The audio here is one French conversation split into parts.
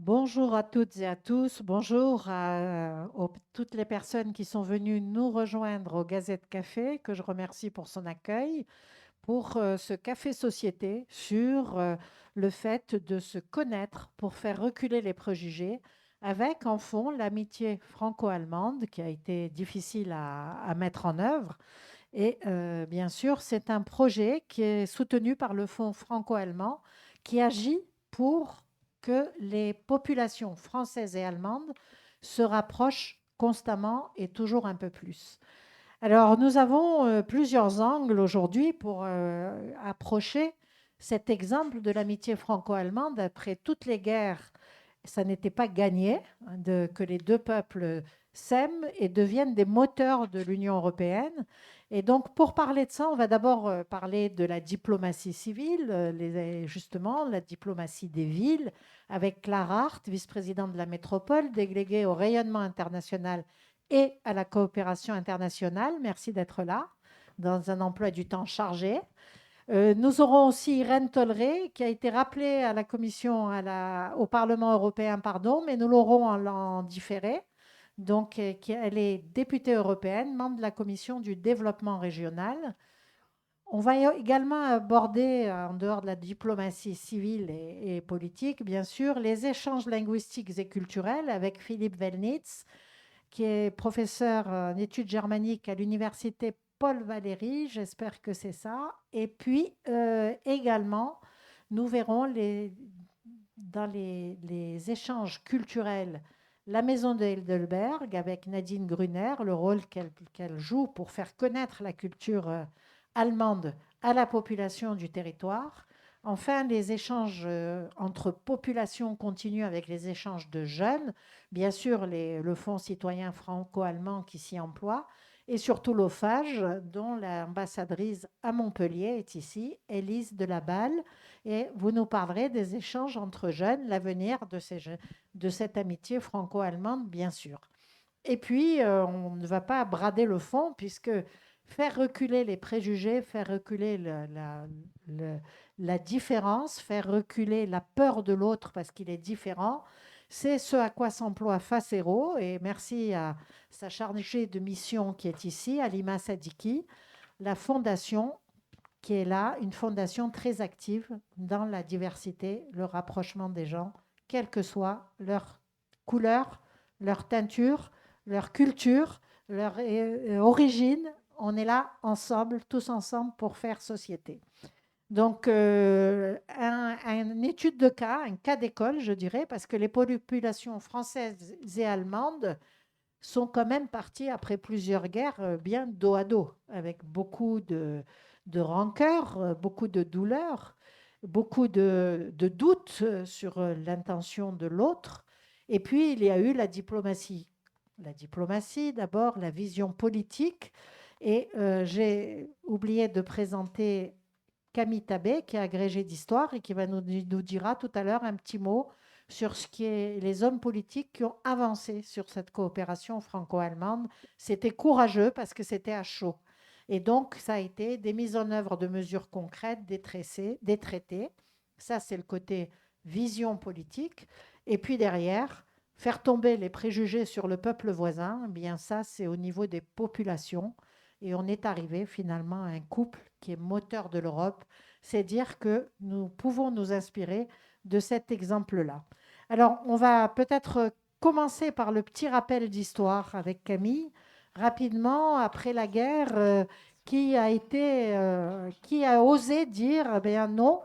Bonjour à toutes et à tous. Bonjour à toutes les personnes qui sont venues nous rejoindre au Gazette Café, que je remercie pour son accueil, pour ce café société sur le fait de se connaître pour faire reculer les préjugés, avec en fond l'amitié franco-allemande qui a été difficile à mettre en œuvre. Et bien sûr, c'est un projet qui est soutenu par le Fonds franco-allemand qui agit pour que les populations françaises et allemandes se rapprochent constamment et toujours un peu plus. Alors, nous avons plusieurs angles aujourd'hui pour approcher cet exemple de l'amitié franco-allemande. Après toutes les guerres, ça n'était pas gagné que les deux peuples s'aiment et deviennent des moteurs de l'Union européenne. Et donc, pour parler de ça, on va d'abord parler de la diplomatie civile, justement, la diplomatie des villes, avec Clara Hart, vice-présidente de la métropole, déléguée au rayonnement international et à la coopération internationale. Merci d'être là dans un emploi du temps chargé. Nous aurons aussi Irène Tolleret, qui a été rappelée à la Commission, au Parlement européen, pardon, mais nous l'aurons en différé. Donc, elle est députée européenne, membre de la Commission du développement régional. On va également aborder, en dehors de la diplomatie civile et politique, bien sûr, les échanges linguistiques et culturels avec Philippe Wellnitz, qui est professeur en études germaniques à l'université Paul Valéry, j'espère que c'est ça. Et puis également, nous verrons dans les échanges culturels la maison de Heidelberg avec Nadine Gruner, le rôle qu'elle joue pour faire connaître la culture allemande à la population du territoire. Enfin, les échanges entre populations continuent avec les échanges de jeunes, bien sûr le Fonds citoyen franco-allemand qui s'y emploie, et surtout l'OFAGE, dont l'ambassadrice à Montpellier est ici, Élise de la Balle. Et vous nous parlerez des échanges entre jeunes, l'avenir de cette amitié franco-allemande, bien sûr. Et puis, on ne va pas brader le fond, puisque faire reculer les préjugés, faire reculer le- la différence, faire reculer la peur de l'autre parce qu'il est différent, c'est ce à quoi s'emploie Facero. Et merci à sa chargée de mission qui est ici, Alima Sadiki, la fondation qui est là, une fondation très active dans la diversité, le rapprochement des gens, quelle que soit leur couleur, leur teinture, leur culture, leur origine. On est là ensemble, tous ensemble, pour faire société. Donc, une étude de cas, un cas d'école, je dirais, parce que les populations françaises et allemandes sont quand même partis après plusieurs guerres bien dos à dos, avec beaucoup de rancœur, beaucoup de douleur, beaucoup de doutes sur l'intention de l'autre. Et puis, il y a eu la diplomatie. La diplomatie, d'abord, la vision politique. Et j'ai oublié de présenter Camille Tabé, qui est agrégée d'histoire et qui nous dira tout à l'heure un petit mot sur ce qui est les hommes politiques qui ont avancé sur cette coopération franco-allemande. C'était courageux parce que c'était à chaud. Et donc, ça a été des mises en œuvre de mesures concrètes, des traités. Ça, c'est le côté vision politique. Et puis derrière, faire tomber les préjugés sur le peuple voisin, eh bien ça, c'est au niveau des populations. Et on est arrivé finalement à un couple qui est moteur de l'Europe. C'est dire que nous pouvons nous inspirer de cet exemple-là. Alors, on va peut-être commencer par le petit rappel d'histoire avec Camille. Rapidement, après la guerre, qui a osé dire, eh bien non,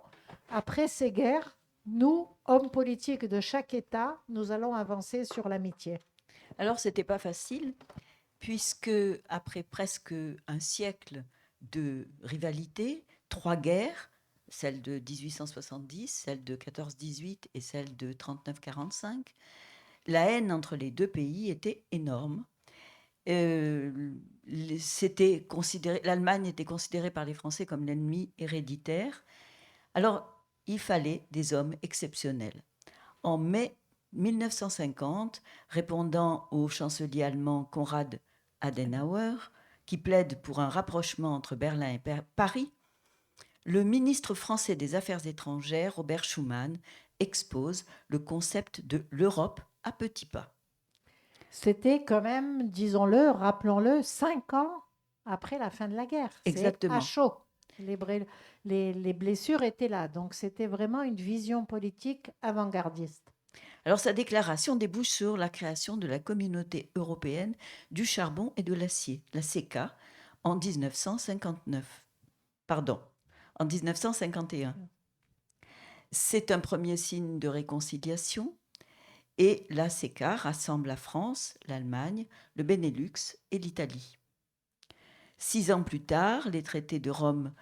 après ces guerres, nous, hommes politiques de chaque État, nous allons avancer sur l'amitié. Alors, c'était pas facile, puisque après presque un siècle de rivalité, trois guerres, celle de 1870, celle de 14-18 et celle de 39-45, la haine entre les deux pays était énorme. L'Allemagne était considérée par les Français comme l'ennemi héréditaire. Alors, il fallait des hommes exceptionnels. En mai 1950, répondant au chancelier allemand Konrad Adenauer, qui plaide pour un rapprochement entre Berlin et Paris, le ministre français des Affaires étrangères, Robert Schuman, expose le concept de l'Europe à petits pas. C'était quand même, disons-le, rappelons-le, 5 ans après la fin de la guerre. C'est à Exactement. chaud. Les blessures étaient là. Donc, c'était vraiment une vision politique avant-gardiste. Alors sa déclaration débouche sur la création de la Communauté européenne du charbon et de l'acier, la CECA, en 1959. Pardon, en 1951. C'est un premier signe de réconciliation et la CECA rassemble la France, l'Allemagne, le Benelux et l'Italie. 6 ans plus tard, les traités de Rome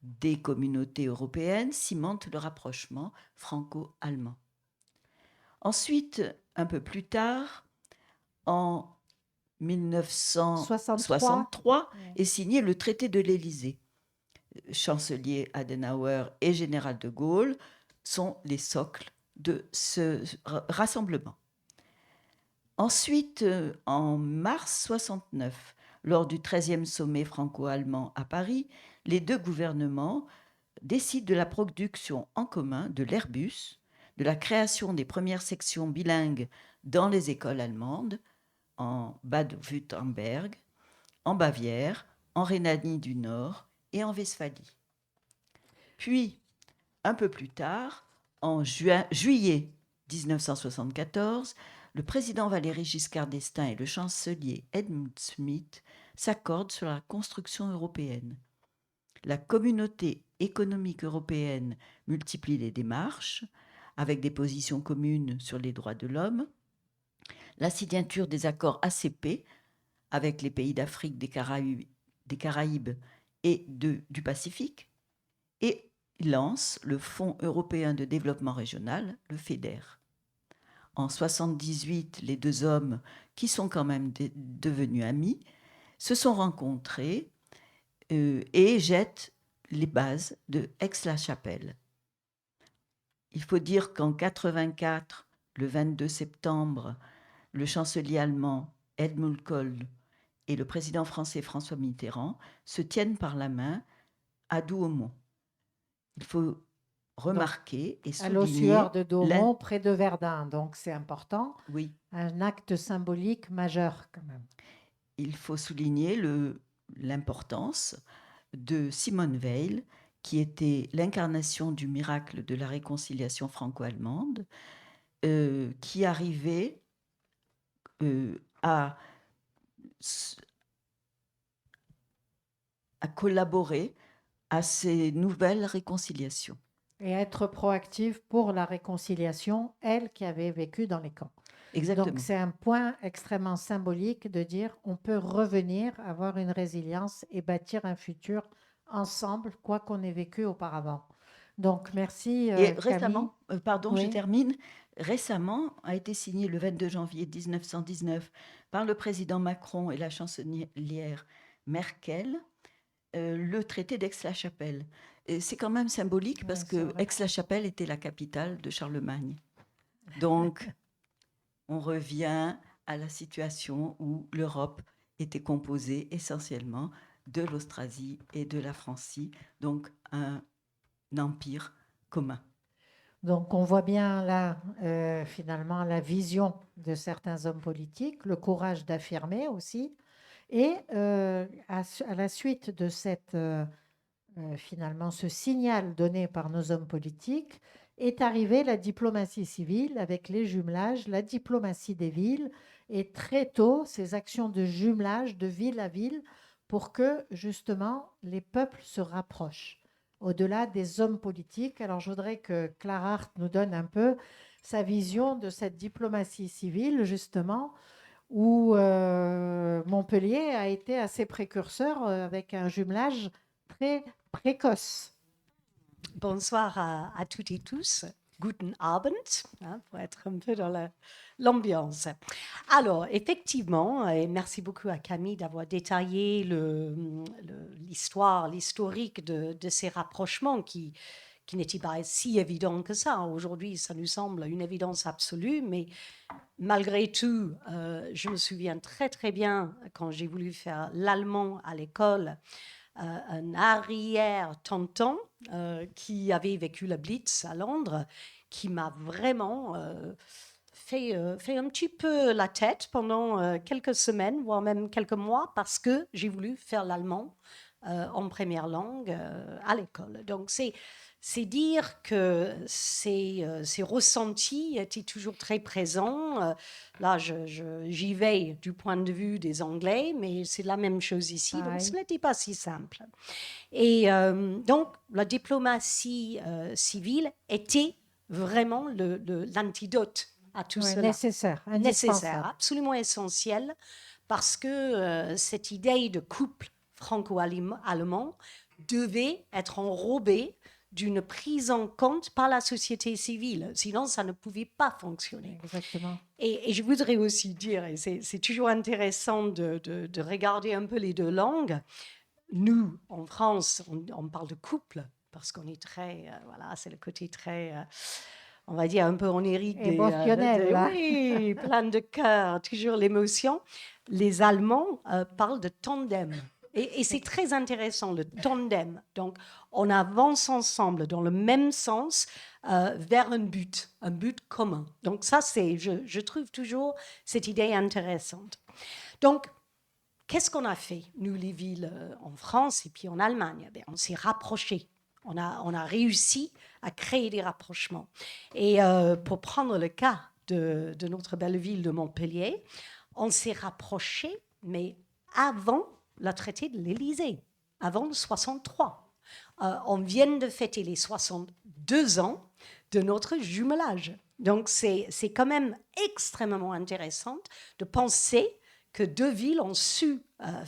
des communautés européennes cimentent le rapprochement franco-allemand. Ensuite, un peu plus tard, en 63. 1963, est signé le traité de l'Élysée. Chancelier Adenauer et général de Gaulle sont les socles de ce rassemblement. Ensuite, en mars 69, lors du 13e sommet franco-allemand à Paris, les deux gouvernements décident de la production en commun de l'Airbus, de la création des premières sections bilingues dans les écoles allemandes, en Bade-Württemberg, en Bavière, en Rhénanie du Nord et en Westphalie. Puis, un peu plus tard, en juillet 1974, le président Valéry Giscard d'Estaing et le chancelier Helmut Schmidt s'accordent sur la construction européenne. La communauté économique européenne multiplie les démarches, avec des positions communes sur les droits de l'homme, la signature des accords ACP avec les pays d'Afrique, des Caraïbes et du Pacifique, et lance le Fonds européen de développement régional, le FEDER. En 1978, les deux hommes, qui sont quand même devenus amis, se sont rencontrés et jettent les bases de Aix-la-Chapelle. Il faut dire qu'en 1984, le 22 septembre, le chancelier allemand Helmut Kohl et le président français François Mitterrand se tiennent par la main à Douaumont. Il faut remarquer et À souligner l'ossuaire de Douaumont, près de Verdun. Donc, c'est important. Oui, Un acte symbolique majeur, quand même. il faut souligner l'importance de Simone Weil, qui était l'incarnation du miracle de la réconciliation franco-allemande, qui arrivait à collaborer à ces nouvelles réconciliations. Et être proactive pour la réconciliation, elle qui avait vécu dans les camps. Exactement. Donc, c'est un point extrêmement symbolique de dire on peut revenir, avoir une résilience et bâtir un futur ensemble, quoi qu'on ait vécu auparavant. Donc, merci Et Camille. récemment, pardon, Oui. je termine. Récemment a été signé le 22 janvier 1919 par le président Macron et la chancelière Merkel le traité d'Aix-la-Chapelle. Et c'est quand même symbolique parce que Aix-la-Chapelle était la capitale de Charlemagne. Donc, on revient à la situation où l'Europe était composée essentiellement de l'Austrasie et de la Francie, donc un empire commun. Donc, on voit bien là, finalement, la vision de certains hommes politiques, le courage d'affirmer aussi. Et à la suite de finalement, ce signal donné par nos hommes politiques, est arrivée la diplomatie civile avec les jumelages, la diplomatie des villes, et très tôt, ces actions de jumelage de ville à ville pour que, justement, les peuples se rapprochent au-delà des hommes politiques. Alors, je voudrais que Clara Hart nous donne un peu sa vision de cette diplomatie civile, justement, où Montpellier a été assez précurseur avec un jumelage très précoce. Bonsoir à toutes et tous. Guten Abend, hein, pour être un peu dans l'ambiance. Alors, effectivement, et merci beaucoup à Camille d'avoir détaillé l'historique de ces rapprochements qui n'étaient pas si évidents que ça. Aujourd'hui, ça nous semble une évidence absolue, mais malgré tout, je me souviens très très bien quand j'ai voulu faire l'allemand à l'école. un arrière-tonton qui avait vécu la Blitz à Londres, qui m'a vraiment fait un petit peu la tête pendant quelques semaines, voire même quelques mois, parce que j'ai voulu faire l'allemand en première langue à l'école. Donc, c'est dire que ces ressentis étaient toujours très présents. Là, j'y vais du point de vue des Anglais, mais c'est la même chose ici. Donc, Pareil. ce n'était pas si simple. Et donc, la diplomatie civile était vraiment l'antidote à tout Ouais, cela. nécessaire, Nécessaire, indispensable. absolument essentiel, parce que cette idée de couple franco-allemand devait être enrobée d'une prise en compte par la société civile. Sinon, ça ne pouvait pas fonctionner. Exactement. Et je voudrais aussi dire, et c'est toujours intéressant de regarder un peu les deux langues. Nous, en France, on parle de couple parce qu'on est très, voilà, c'est le côté très, on va dire un peu onirique Émotionnel, là. oui, plein de cœur, toujours l'émotion. Les Allemands parlent de tandem. Et c'est très intéressant, le tandem. Donc, on avance ensemble dans le même sens vers un but commun. Donc, ça, je trouve toujours cette idée intéressante. Donc, qu'est-ce qu'on a fait, nous, les villes en France et puis en Allemagne? Ben, on s'est rapprochés. On a réussi à créer des rapprochements. Et pour prendre le cas de notre belle ville de Montpellier, on s'est rapprochés, mais avant le traité de l'Élysée, avant le 63. On vient de fêter les 62 ans de notre jumelage. Donc, c'est quand même extrêmement intéressant de penser que deux villes ont su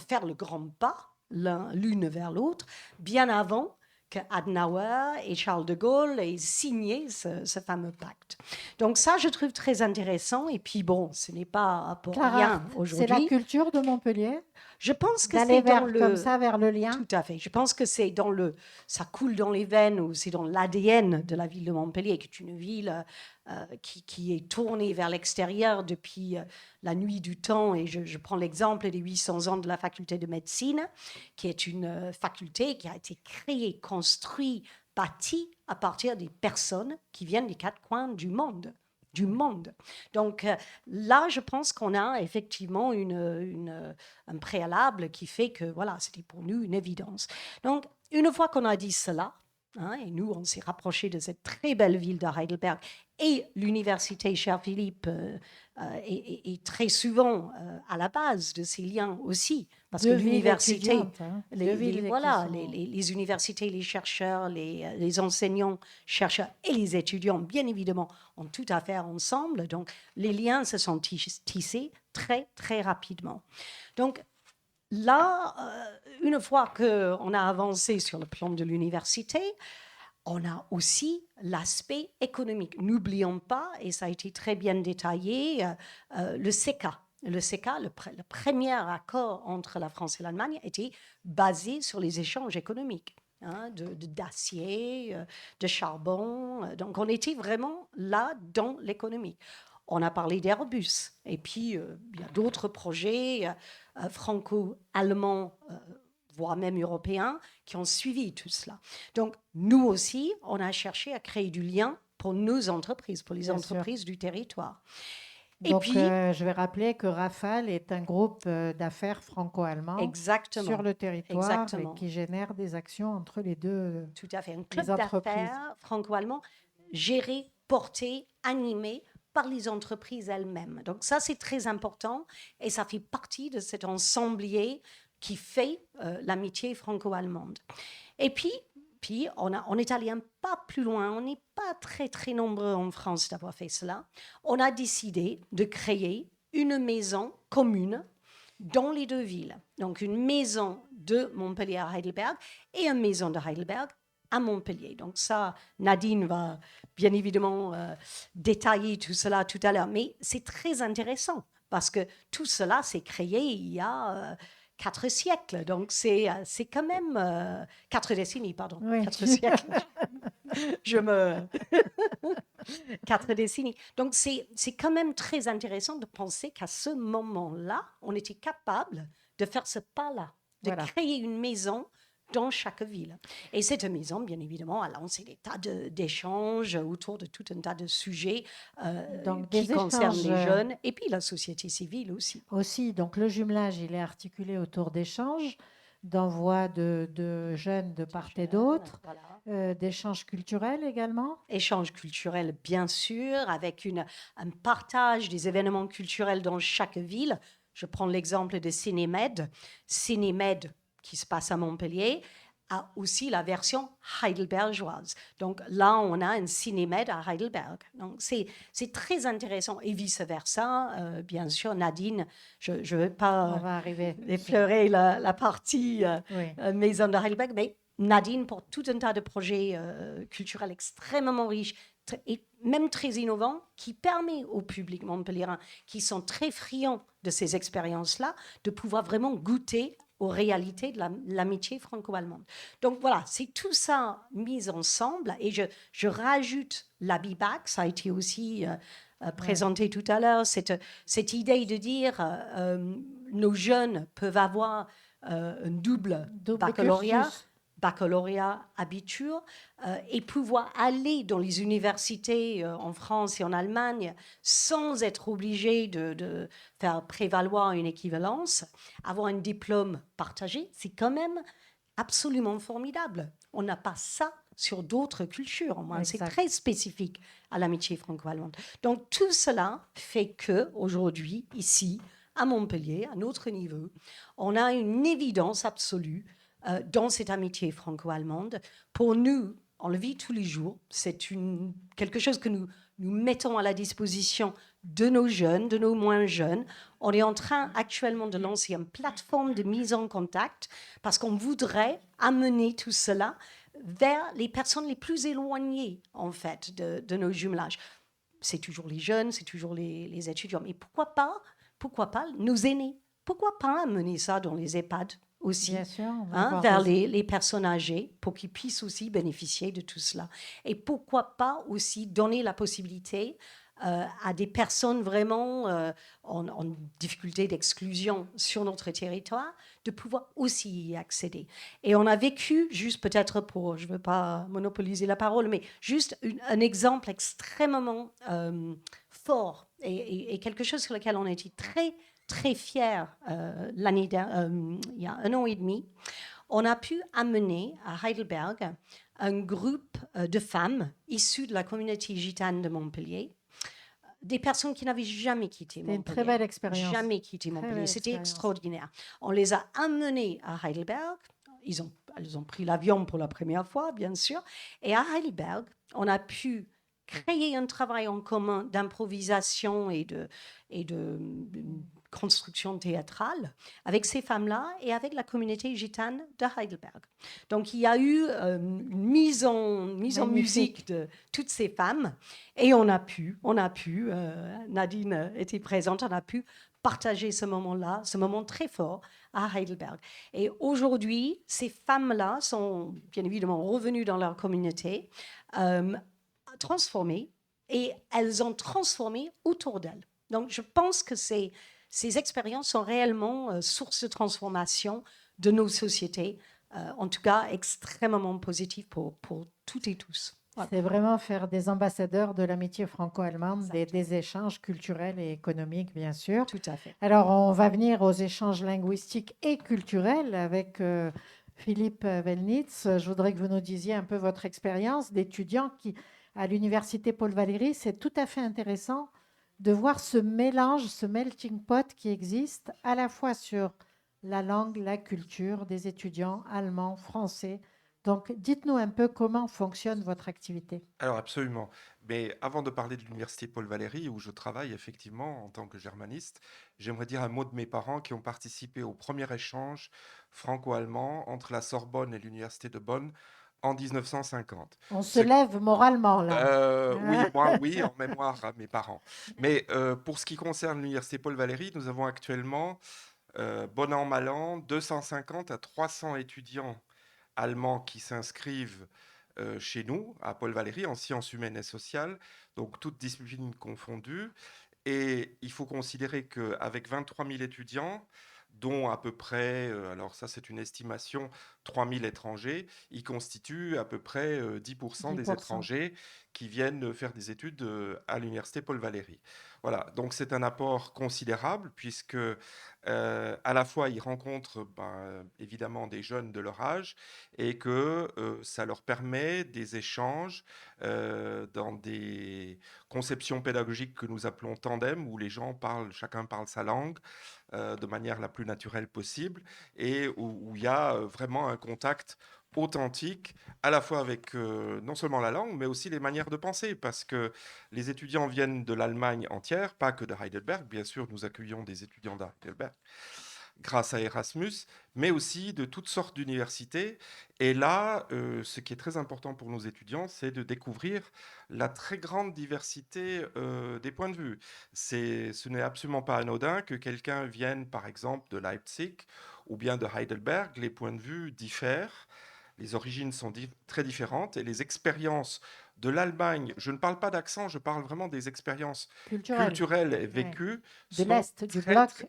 faire le grand pas l'une vers l'autre bien avant que Adenauer et Charles de Gaulle aient signé ce fameux pacte. Donc ça, je trouve très intéressant. Et puis bon, ce n'est pas pour Clara, rien c'est la aujourd'hui. culture de Montpellier Je pense que d'aller c'est dans vers comme le... ça vers le lien. Tout à fait. Je pense que c'est dans le... Ça coule dans les veines ou c'est dans l'ADN de la ville de Montpellier, qui est une ville qui est tournée vers l'extérieur depuis la nuit du temps. Et je prends l'exemple des 800 ans de la faculté de médecine, qui est une faculté qui a été créée, construite, bâtie à partir des personnes qui viennent des quatre coins du monde. Donc là, je pense qu'on a effectivement un préalable qui fait que, voilà, c'était pour nous une évidence. Donc, une fois qu'on a dit cela, et nous, on s'est rapprochés de cette très belle ville de Heidelberg, et l'université, cher Philippe, est très souvent à la base de ces liens aussi, parce que l'université, les universités, les chercheurs, les enseignants, chercheurs et les étudiants, bien évidemment, ont tout à faire ensemble. Donc, les liens se sont tissés très, très rapidement. Donc, là, une fois qu'on a avancé sur le plan de l'université, on a aussi l'aspect économique. N'oublions pas, et ça a été très bien détaillé, le CECA. Le CECA, le premier accord entre la France et l'Allemagne, était basé sur les échanges économiques, d'acier, de charbon. Donc, on était vraiment là dans l'économie. On a parlé d'Airbus. Et puis, il y a d'autres projets franco-allemands, voire même européens, qui ont suivi tout cela. Donc, nous aussi, on a cherché à créer du lien pour nos entreprises, pour les Bien entreprises sûr. du territoire. Donc, Et puis, je vais rappeler que Rafale est un groupe d'affaires franco-allemand exactement, sur le territoire exactement. et qui génère des actions entre les deux Tout à fait. Un club les entreprises. d'affaires franco-allemand géré, porté, animé par les entreprises elles-mêmes. Donc ça, c'est très important et ça fait partie de cet ensemblier qui fait l'amitié franco-allemande. Et puis on est allé un pas plus loin. On n'est pas très, très nombreux en France d'avoir fait cela. On a décidé de créer une maison commune dans les deux villes. Donc, une maison de Montpellier à Heidelberg et une maison de Heidelberg à Montpellier. Donc ça, Nadine va bien évidemment détailler tout cela tout à l'heure. Mais c'est très intéressant parce que tout cela s'est créé il y a 4 siècles. Donc c'est quand même 4 décennies, pardon. Oui. 4 siècles. Je me... 4 décennies. Donc, c'est quand même très intéressant de penser qu'à ce moment-là, on était capable de faire ce pas-là, de Voilà. créer une maison dans chaque ville. Et cette maison, bien évidemment, a lancé des tas d'échanges autour de tout un tas de sujets Donc, qui des concernent échanges les jeunes et puis la société civile aussi. aussi. Donc, le jumelage, il est articulé autour d'échanges, d'envoi de jeunes de part et d'autre, Voilà. d'échanges culturels également. Échanges culturels, bien sûr, avec un partage des événements culturels dans chaque ville. Je prends l'exemple de Cinémed. Cinémed, qui se passe à Montpellier, a aussi la version heidelbergeoise. Donc là, on a un Cinémed à Heidelberg. Donc c'est très intéressant. Et vice-versa, bien sûr, Nadine, je ne veux On pas va arriver. effleurer la partie Oui, maison de Heidelberg, mais Nadine pour tout un tas de projets culturels extrêmement riches et même très innovants qui permet au public montpelliérain qui sont très friands de ces expériences-là de pouvoir vraiment goûter aux réalités de l'amitié franco-allemande. Donc voilà, c'est tout ça mis ensemble et je rajoute l'Abibac, ça a été aussi présenté tout à l'heure, cette idée de dire nos jeunes peuvent avoir un double double baccalauréat, cursus. baccalauréat, abitur, et pouvoir aller dans les universités en France et en Allemagne sans être obligé de faire prévaloir une équivalence, avoir un diplôme partagé, c'est quand même absolument formidable. On n'a pas ça sur d'autres cultures. C'est Exact. très spécifique à l'amitié franco-allemande. Donc tout cela fait que aujourd'hui, ici, à Montpellier, à notre niveau, on a une évidence absolue dans cette amitié franco-allemande. Pour nous, on le vit tous les jours. C'est quelque chose que nous mettons à la disposition de nos jeunes, de nos moins jeunes. On est en train actuellement de lancer une plateforme de mise en contact parce qu'on voudrait amener tout cela vers les personnes les plus éloignées, en fait, de nos jumelages. C'est toujours les jeunes, c'est toujours les étudiants. Mais pourquoi pas nos aînés? Pourquoi pas amener ça dans les EHPAD aussi, Bien sûr, on va avoir vers des- les personnes âgées pour qu'ils puissent aussi bénéficier de tout cela. Et pourquoi pas aussi donner la possibilité à des personnes vraiment en difficulté d'exclusion sur notre territoire de pouvoir aussi y accéder. Et on a vécu, juste peut-être pour, je ne veux pas monopoliser la parole, mais juste un exemple extrêmement fort et quelque chose sur lequel on était très, très fiers il y a 1 an et demi. On a pu amener à Heidelberg un groupe de femmes issues de la communauté gitane de Montpellier, des personnes qui n'avaient jamais quitté C'était une Montpellier. très belle expérience. Jamais quitté Très Montpellier. belle C'était expérience. extraordinaire. On les a amenées à Heidelberg. Elles ont pris l'avion pour la première fois, bien sûr. Et à Heidelberg, on a pu créer un travail en commun d'improvisation et de construction théâtrale avec ces femmes-là et avec la communauté gitane de Heidelberg. Donc il y a eu une mise en Magnifique. musique de toutes ces femmes et on a pu, Nadine était présente, on a pu partager ce moment-là, ce moment très fort à Heidelberg. Et aujourd'hui, ces femmes-là sont bien évidemment revenues dans leur communauté, transformées, et elles ont transformé autour d'elles. Donc je pense que ces expériences sont réellement source de transformation de nos sociétés, en tout cas extrêmement positives pour toutes et tous. Voilà. C'est vraiment faire des ambassadeurs de l'amitié franco-allemande, des échanges culturels et économiques, bien sûr. Tout à fait. Alors, on va venir aux échanges linguistiques et culturels avec Philippe Wellnitz. Je voudrais que vous nous disiez un peu votre expérience d'étudiant à l'université Paul Valéry. C'est tout à fait intéressant de voir ce mélange, ce melting pot qui existe à la fois sur la langue, la culture des étudiants allemands, français. Donc, dites-nous un peu comment fonctionne votre activité. Alors absolument. Mais avant de parler de l'université Paul Valéry, où je travaille effectivement en tant que germaniste, j'aimerais dire un mot de mes parents qui ont participé au premier échange franco-allemand entre la Sorbonne et l'université de Bonn en 1950. On se Ce- lève moralement là. oui, moi, oui, en mémoire à mes parents. Mais pour ce qui concerne l'université Paul Valéry, nous avons actuellement, bon an, mal an, 250 à 300 étudiants allemands qui s'inscrivent chez nous, à Paul Valéry, en sciences humaines et sociales, donc toutes disciplines confondues. Et il faut considérer qu'avec 23 000 étudiants, dont à peu près, alors ça c'est une estimation, 3000 étrangers, ils constituent à peu près 10% des 10%. étrangers qui viennent faire des études à l'université Paul Valéry. Voilà, donc c'est un apport considérable puisque à la fois ils rencontrent évidemment des jeunes de leur âge et que ça leur permet des échanges dans des conceptions pédagogiques que nous appelons tandem, où les gens parlent, chacun parle sa langue de manière la plus naturelle possible et où il y a vraiment un contact authentique, à la fois avec non seulement la langue, mais aussi les manières de penser, parce que les étudiants viennent de l'Allemagne entière, pas que de Heidelberg. Bien sûr, nous accueillons des étudiants de Heidelberg grâce à Erasmus, mais aussi de toutes sortes d'universités. Et là, ce qui est très important pour nos étudiants, c'est de découvrir la très grande diversité des points de vue. Ce n'est absolument pas anodin que quelqu'un vienne, par exemple, de Leipzig ou bien de Heidelberg. Les points de vue diffèrent. Les origines sont très différentes et les expériences de l'Allemagne, je ne parle pas d'accent, je parle vraiment des expériences Culturel. culturelles et Ouais. vécues, De sont l'Est, du très, bloc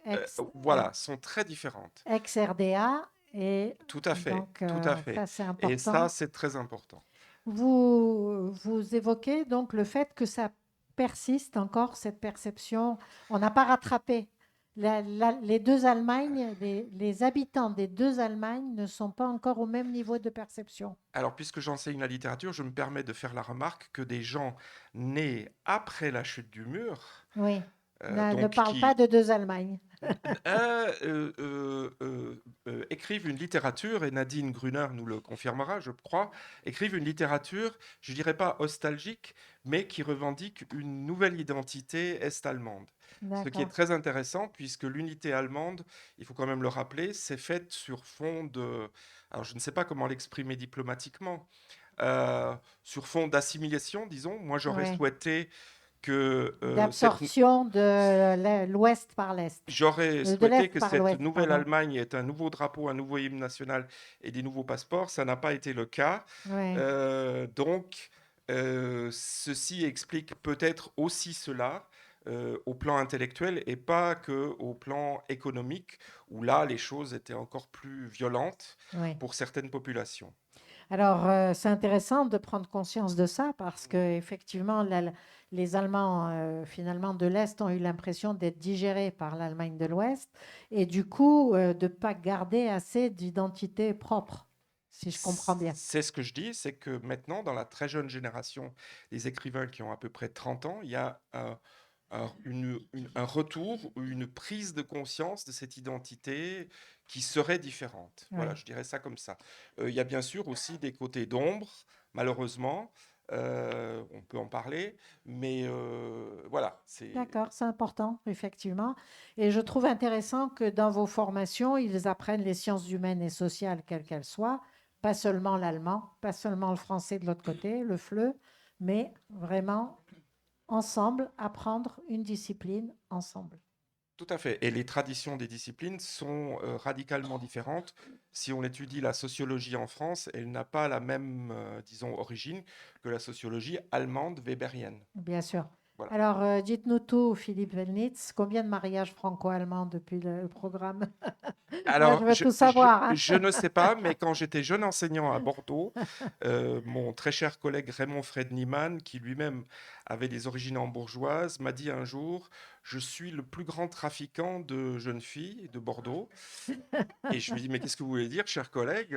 voilà, sont très différentes. ex-RDA. Et Tout à fait, donc, tout à fait. ça, c'est Et ça, important. c'est très important. Vous évoquez donc le fait que ça persiste encore, cette perception. On n'a pas rattrapé. Les deux Allemagnes, les habitants des deux Allemagnes ne sont pas encore au même niveau de perception. Alors, puisque j'enseigne la littérature, je me permets de faire la remarque que des gens nés après la chute du mur, Oui, ne donc parle pas de deux Allemagnes. écrivent une littérature, et Nadine Gruner nous le confirmera, je crois, écrivent une littérature, je dirais pas nostalgique, mais qui revendique une nouvelle identité est-allemande. Ce qui est D'accord. très intéressant, puisque l'unité allemande, il faut quand même le rappeler, c'est faite sur fond de... Alors, je ne sais pas comment l'exprimer diplomatiquement, sur fond d'assimilation, disons. Moi, j'aurais Oui. souhaité que D'absorption de l'Ouest par l'Est. j'aurais De souhaité l'Est que par cette l'Ouest, nouvelle pardon. Allemagne ait un nouveau drapeau, un nouveau hymne national et des nouveaux passeports. Ça n'a pas été le cas. Oui. Donc, ceci explique peut-être aussi cela au plan intellectuel et pas que au plan économique, où là, les choses étaient encore plus violentes Oui. pour certaines populations. Alors, c'est intéressant de prendre conscience de ça parce qu'effectivement, les Allemands, finalement, de l'Est ont eu l'impression d'être digérés par l'Allemagne de l'Ouest et du coup, de ne pas garder assez d'identité propre, si je comprends bien. C'est ce que je dis, c'est que maintenant, dans la très jeune génération, les écrivains qui ont à peu près 30 ans, il y a un retour ou une prise de conscience de cette identité qui serait différente. Oui. Voilà, je dirais ça comme ça. Il y a bien sûr aussi des côtés d'ombre, malheureusement. On peut en parler, mais voilà. D'accord, c'est important, effectivement. Et je trouve intéressant que dans vos formations, ils apprennent les sciences humaines et sociales, quelles qu'elles soient, pas seulement l'allemand, pas seulement le français de l'autre côté, le FLE, mais vraiment ensemble, apprendre une discipline ensemble. Tout à fait. Et les traditions des disciplines sont radicalement différentes. Si on étudie la sociologie en France, elle n'a pas la même, disons, origine que la sociologie allemande weberienne. Bien sûr. Voilà. Alors, dites-nous tout, Philippe Wellnitz. Combien de mariages franco-allemands depuis le programme? Moi, je Alors, veux tout savoir, hein. je ne sais pas, mais quand j'étais jeune enseignant à Bordeaux, mon très cher collègue Raymond Fred Niemann, qui lui-même avait des origines hambourgeoises, m'a dit un jour, je suis le plus grand trafiquant de jeunes filles de Bordeaux. Et je lui dis, mais qu'est-ce que vous voulez dire, cher collègue,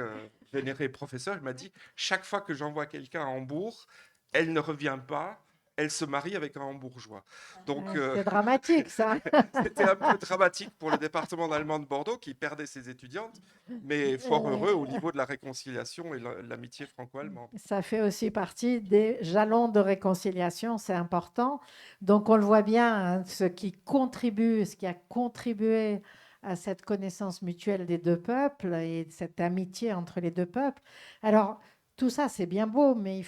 vénéré professeur? Il m'a dit, chaque fois que j'envoie quelqu'un à Hambourg, elle ne revient pas, elle se marie avec un hambourgeois. Donc, C'est dramatique, ça. c'était un peu dramatique pour le département d'allemand de Bordeaux qui perdait ses étudiantes, mais fort heureux au niveau de la réconciliation et l'amitié franco-allemande. Ça fait aussi partie des jalons de réconciliation, c'est important. Donc, on le voit bien, hein, ce qui a contribué à cette connaissance mutuelle des deux peuples et cette amitié entre les deux peuples. Alors, tout ça, c'est bien beau, mais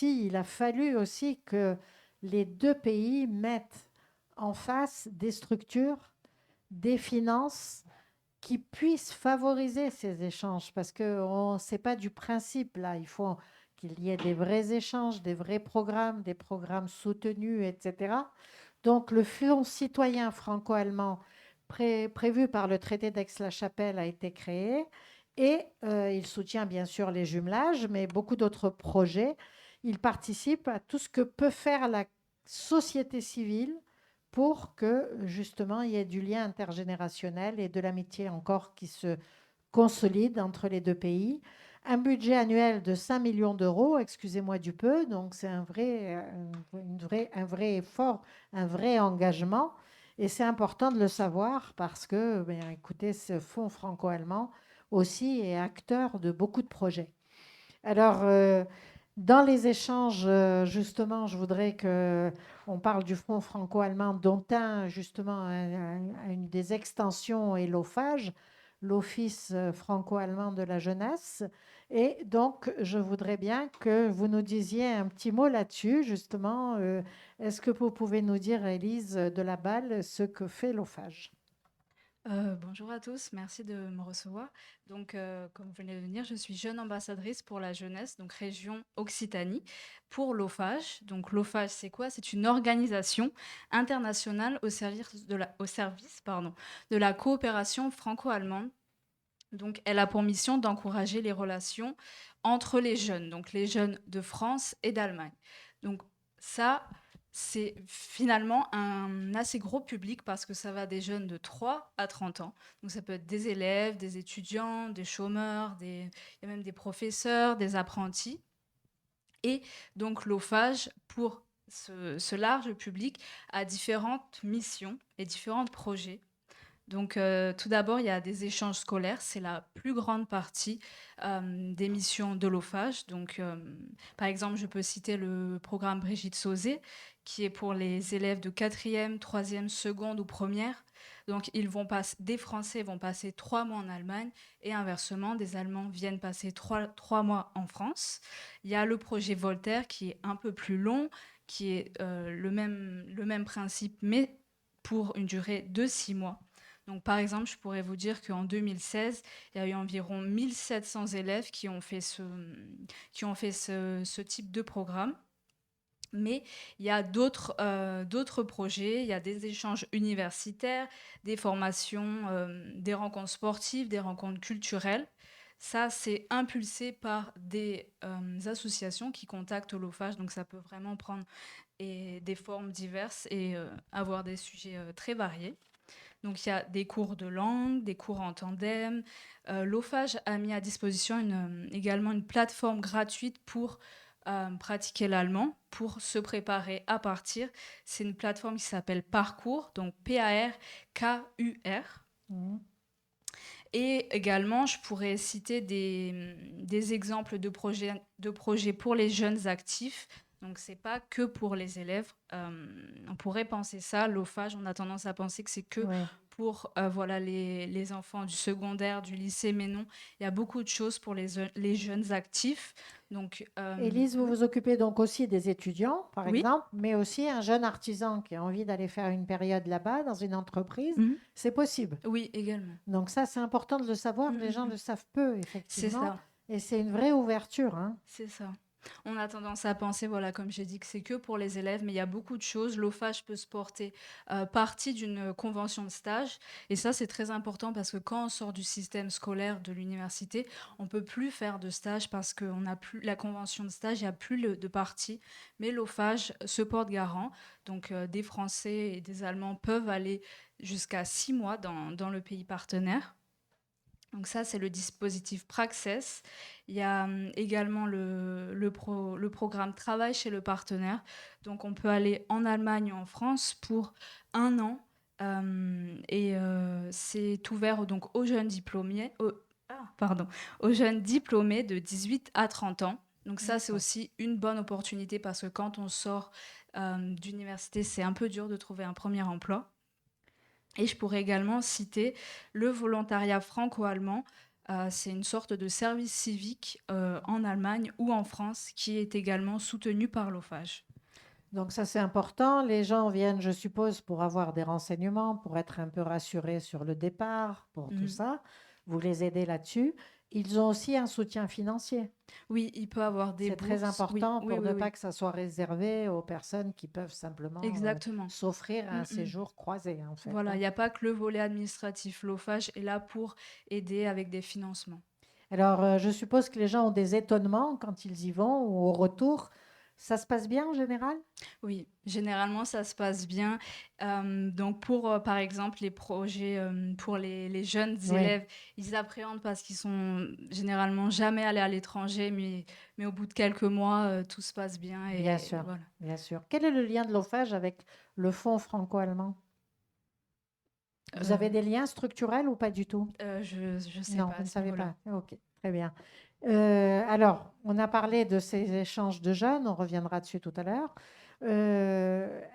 il a fallu aussi que les deux pays mettent en face des structures, des finances qui puissent favoriser ces échanges, parce que c'est pas du principe là. Il faut qu'il y ait des vrais échanges, des programmes soutenus, etc. Donc le Fonds citoyen franco-allemand prévu par le traité d'Aix-la-Chapelle a été créé Et il soutient bien sûr les jumelages, mais beaucoup d'autres projets. Il participe à tout ce que peut faire la société civile pour que justement il y ait du lien intergénérationnel et de l'amitié encore qui se consolide entre les deux pays. Un budget annuel de 5 millions d'euros, excusez-moi du peu, donc c'est un vrai effort, un vrai engagement. Et c'est important de le savoir parce que, ben, écoutez, ce fonds franco-allemand aussi est acteur de beaucoup de projets. Alors, dans les échanges, justement, je voudrais que on parle du fonds franco-allemand, dont justement, une des extensions est l'OFAGE, l'Office franco-allemand de la jeunesse. Et donc, je voudrais bien que vous nous disiez un petit mot là-dessus, justement. Est-ce que vous pouvez nous dire, Élise de la Balle, ce que fait l'OFAGE? Bonjour à tous, merci de me recevoir. Donc, comme vous venez de venir, je suis jeune ambassadrice pour la jeunesse, donc région Occitanie, pour l'OFAGE. Donc, l'OFAGE, c'est quoi? C'est une organisation internationale au service, pardon, de la coopération franco-allemande. Donc, elle a pour mission d'encourager les relations entre les jeunes, donc les jeunes de France et d'Allemagne. Donc, ça, c'est finalement un assez gros public parce que ça va des jeunes de 3 à 30 ans. Donc, ça peut être des élèves, des étudiants, des chômeurs, il y a même des professeurs, des apprentis. Et donc, l'OFAGE, pour ce large public, a différentes missions et différents projets. Donc, tout d'abord, il y a des échanges scolaires. C'est la plus grande partie des missions de l'OFAGE. Donc, par exemple, je peux citer le programme Brigitte Sauzet, qui est pour les élèves de 4e, 3e, seconde ou première. Donc, des Français vont passer 3 mois en Allemagne et inversement, des Allemands viennent passer 3 mois en France. Il y a le projet Voltaire qui est un peu plus long, qui est le même principe, mais pour une durée de 6 mois. Donc, par exemple, je pourrais vous dire qu'en 2016, il y a eu environ 1700 élèves qui ont fait ce type de programme. Mais il y a d'autres projets, il y a des échanges universitaires, des formations, des rencontres sportives, des rencontres culturelles. Ça, c'est impulsé par des associations qui contactent l'OFAGE, donc ça peut vraiment prendre des formes diverses et avoir des sujets très variés. Donc, il y a des cours de langue, des cours en tandem. L'OFAGE a mis à disposition également une plateforme gratuite pour pratiquer l'allemand, pour se préparer à partir. C'est une plateforme qui s'appelle Parcours, donc Parkur. Mhm. Et également, je pourrais citer des exemples de projets pour les jeunes actifs. Donc, ce n'est pas que pour les élèves. On pourrait penser ça, l'OFAGE, on a tendance à penser que c'est que Oui. pour voilà, les enfants du secondaire, du lycée, mais non, il y a beaucoup de choses pour les jeunes actifs. Donc, Élise, vous vous occupez donc aussi des étudiants, par oui. exemple, mais aussi un jeune artisan qui a envie d'aller faire une période là-bas, dans une entreprise, Mhm. c'est possible. Oui, également. Donc ça, c'est important de le savoir. Les gens le savent peu, C'est effectivement. ça. Et c'est une vraie ouverture, hein. C'est ça. On a tendance à penser, voilà, comme j'ai dit, que c'est que pour les élèves, mais il y a beaucoup de choses. L'OFAGE peut se porter partie d'une convention de stage. Et ça, c'est très important parce que quand on sort du système scolaire de l'université, on ne peut plus faire de stage parce qu'on n'a plus la convention de stage, il n'y a plus de partie. Mais l'OFAGE se porte garant. Donc, des Français et des Allemands peuvent aller jusqu'à 6 mois dans le pays partenaire. Donc ça, c'est le dispositif Praxès. Il y a également le programme Travail chez le partenaire. Donc on peut aller en Allemagne ou en France pour 1 an. C'est ouvert donc aux jeunes diplômés, aux jeunes diplômés de 18 à 30 ans. Donc ça, c'est aussi une bonne opportunité parce que quand on sort d'université, c'est un peu dur de trouver un premier emploi. Et je pourrais également citer le volontariat franco-allemand. C'est une sorte de service civique en Allemagne ou en France qui est également soutenu par l'OFAGE. Donc ça, c'est important. Les gens viennent, je suppose, pour avoir des renseignements, pour être un peu rassurés sur le départ, pour tout ça. Vous les aidez là-dessus. Ils ont aussi un soutien financier. Oui, il peut avoir des C'est bourses. très important Oui, pour ne pas que ça soit réservé aux personnes qui peuvent simplement Exactement. s'offrir un séjour croisé, en fait. Voilà, il n'y a pas que le volet administratif. L'OFAGE est là pour aider avec des financements. Alors, je suppose que les gens ont des étonnements quand ils y vont ou au retour. Ça se passe bien en général? Oui, généralement, ça se passe bien. Donc pour, par exemple, les projets, pour les jeunes Oui, élèves, ils appréhendent parce qu'ils sont généralement jamais allés à l'étranger, mais au bout de quelques mois, tout se passe bien bien et sûr, voilà. bien sûr. Quel est le lien de l'OFAGE avec le fonds franco-allemand? Vous avez Heu des liens structurels ou pas du tout? je sais Non, pas vous à ne ce savez niveau-là. pas. Ok, très bien. Alors, on a parlé de ces échanges de jeunes, on reviendra dessus tout à l'heure.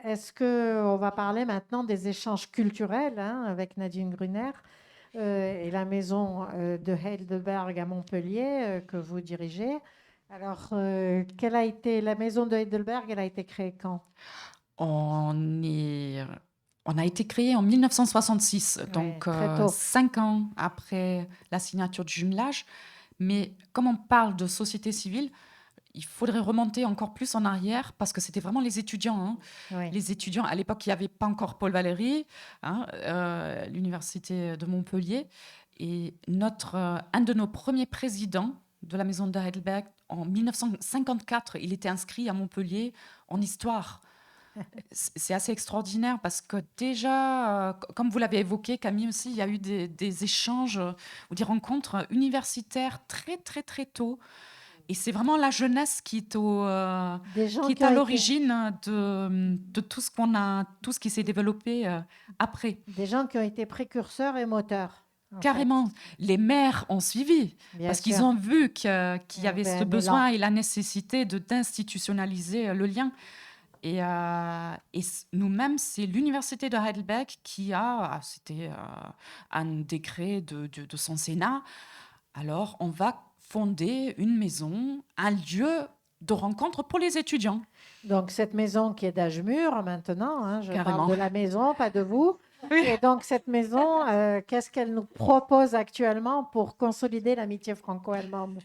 Est-ce qu'on va parler maintenant des échanges culturels hein, avec Nadine Gruner et la maison de Heidelberg à Montpellier que vous dirigez? Alors, quelle a été la maison de Heidelberg? Elle a été créée quand? On est, on a été créé en 1966, Oui, donc très tôt. 5 ans après la signature du jumelage. Mais comme on parle de société civile, il faudrait remonter encore plus en arrière parce que c'était vraiment les étudiants. Hein. Oui, Les étudiants, à l'époque, il n'y avait pas encore Paul Valéry, hein, l'université de Montpellier. Et un de nos premiers présidents de la maison de Heidelberg, en 1954, il était inscrit à Montpellier en histoire. C'est assez extraordinaire parce que déjà, comme vous l'avez évoqué, Camille aussi, il y a eu des échanges ou des rencontres universitaires très, très, très tôt. Et c'est vraiment la jeunesse des gens qui qui est ont à été, l'origine de tout ce qu'on a, tout ce qui s'est développé après. des gens qui ont été précurseurs et moteurs, en fait, Carrément, les maires ont suivi bien parce qu'ils sûr. ont vu qu'il y avait ce Ben, l'élan. besoin et la nécessité d'institutionnaliser le lien. Nous-mêmes, c'est l'université de Heidelberg qui c'était un décret de son Sénat. Alors, on va fonder une maison, un lieu de rencontre pour les étudiants, Donc, cette maison qui est d'âge mûr maintenant, hein, je parle carrément. de la maison, pas de vous. Oui. Et donc, cette maison, qu'est-ce qu'elle nous propose actuellement pour consolider l'amitié franco-allemande?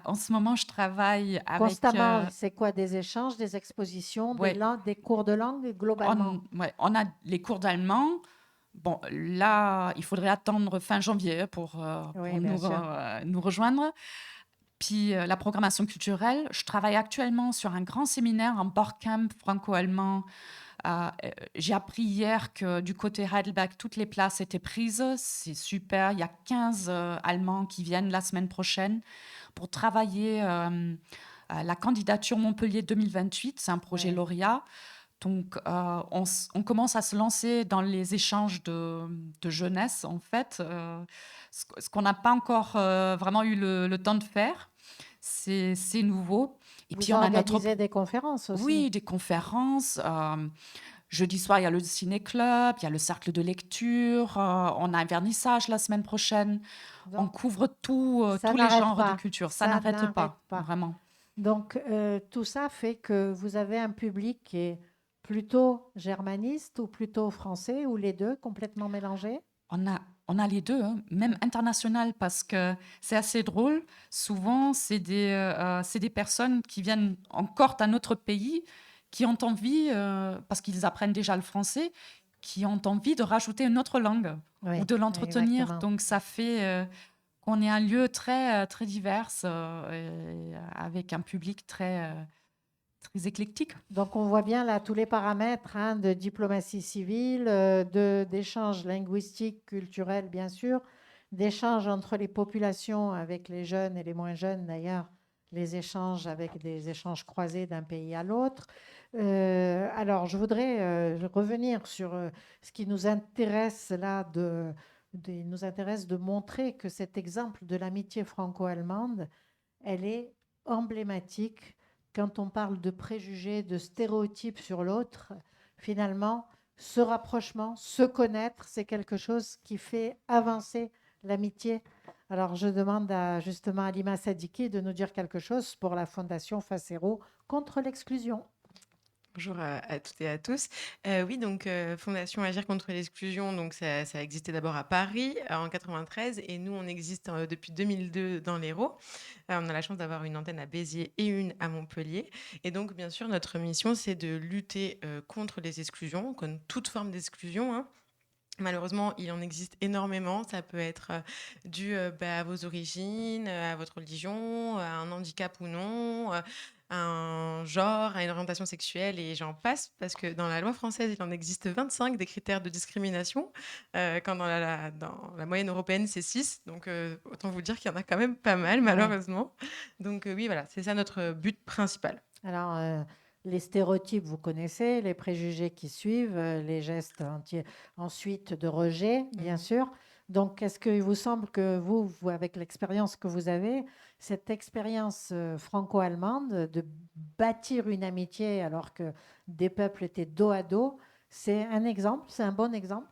En ce moment, je travaille avec... Constamment, c'est quoi? Des échanges, des expositions, des ouais, langues, des cours de langue, globalement? ouais, on a les cours d'allemand. Bon, là, il faudrait attendre fin janvier pour Oui, bien sûr. nous rejoindre. Puis la programmation culturelle, je travaille actuellement sur un grand séminaire, un Bootcamp franco-allemand. J'ai appris hier que du côté Heidelberg, toutes les places étaient prises. C'est super. Il y a 15 Allemands qui viennent la semaine prochaine pour travailler la candidature Montpellier 2028. C'est un projet Oui. lauréat. Donc, on commence à se lancer dans les échanges de jeunesse, en fait, ce qu'on n'a pas encore vraiment eu le temps de faire. C'est nouveau. Et Vous puis, on a notre... organisez des conférences aussi. Oui, des conférences. Jeudi soir, il y a le ciné-club, il y a le cercle de lecture. On a un vernissage la semaine prochaine. On Donc, couvre ça tous les n'arrête genres de pas. culture. Ça Ça n'arrête n'arrête pas, pas. vraiment. Donc, tout ça fait que vous avez un public qui est plutôt germaniste ou plutôt français ou les deux complètement mélangés? On a, on a les deux, hein, même international, parce que c'est assez drôle. Souvent, c'est des personnes qui viennent encore d'un autre pays, qui ont envie, parce qu'ils apprennent déjà le français, qui ont envie de rajouter une autre langue ou Oui, de l'entretenir. exactement. Donc, ça fait qu'on est un lieu très, très divers, et avec un public très éclectique. Donc, on voit bien là tous les paramètres hein, de diplomatie civile, d'échanges linguistiques, culturels, bien sûr, d'échanges entre les populations avec les jeunes et les moins jeunes d'ailleurs, les échanges avec des échanges croisés d'un pays à l'autre. Alors, je voudrais revenir sur ce qui nous intéresse là, il nous intéresse de montrer que cet exemple de l'amitié franco-allemande, elle est emblématique quand on parle de préjugés, de stéréotypes sur l'autre. Finalement, ce rapprochement, se connaître, c'est quelque chose qui fait avancer l'amitié. Alors, je demande justement à Lima Sadiki de nous dire quelque chose pour la Fondation Facero contre l'exclusion. Bonjour à toutes et à tous. Oui, donc Fondation Agir contre l'exclusion, donc ça a existé d'abord à Paris en 93 et nous, on existe depuis 2002 dans l'Hérault. On a la chance d'avoir une antenne à Béziers et une à Montpellier. Et donc, bien sûr, notre mission, c'est de lutter contre les exclusions, contre toute forme d'exclusion, hein. Malheureusement, il en existe énormément. Ça peut être dû à vos origines, à votre religion, à un handicap ou non, à un genre, à une orientation sexuelle, et j'en passe, parce que dans la loi française, il en existe 25 des critères de discrimination, quand dans la moyenne européenne, c'est 6. Donc, autant vous dire qu'il y en a quand même pas mal, Ouais. malheureusement. Donc, oui, voilà, c'est ça notre but principal. Alors, les stéréotypes, vous connaissez, les préjugés qui suivent, les gestes ensuite de rejet, bien Mhm. sûr. Donc, est-ce qu'il vous semble que vous, avec l'expérience que vous avez, cette expérience franco-allemande de bâtir une amitié alors que des peuples étaient dos à dos, c'est un exemple, c'est un bon exemple?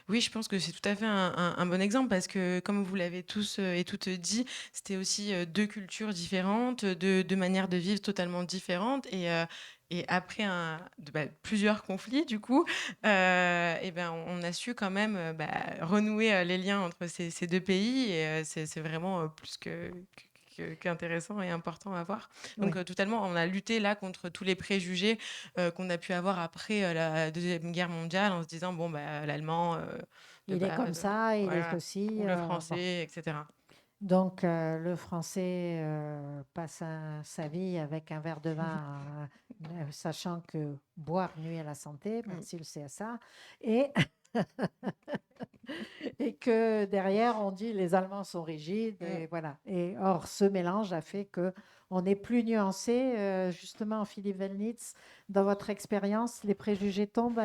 Oui, je pense que c'est tout à fait un bon exemple, parce que, comme vous l'avez tous et toutes dit, c'était aussi deux cultures différentes, deux manières de vivre totalement différentes. Et après plusieurs conflits, du coup, et ben, on a su quand même renouer les liens entre ces deux pays. Et c'est vraiment plus qu'intéressant et important à voir. Donc, Oui. totalement, on a lutté là contre tous les préjugés qu'on a pu avoir après la Deuxième Guerre mondiale, en se disant, bon, l'allemand de Il est comme base, ça, il est voilà, ceci. ou le Bon. français, etc. Donc, le français passe sa vie avec un verre de vin, sachant que boire nuit à la santé, Mm. merci le CSA, et, et que derrière, on dit les Allemands sont rigides, Mm. et voilà. Et or, ce mélange a fait que on est plus nuancé. Justement, Philippe Wellnitz, dans votre expérience, les préjugés tombent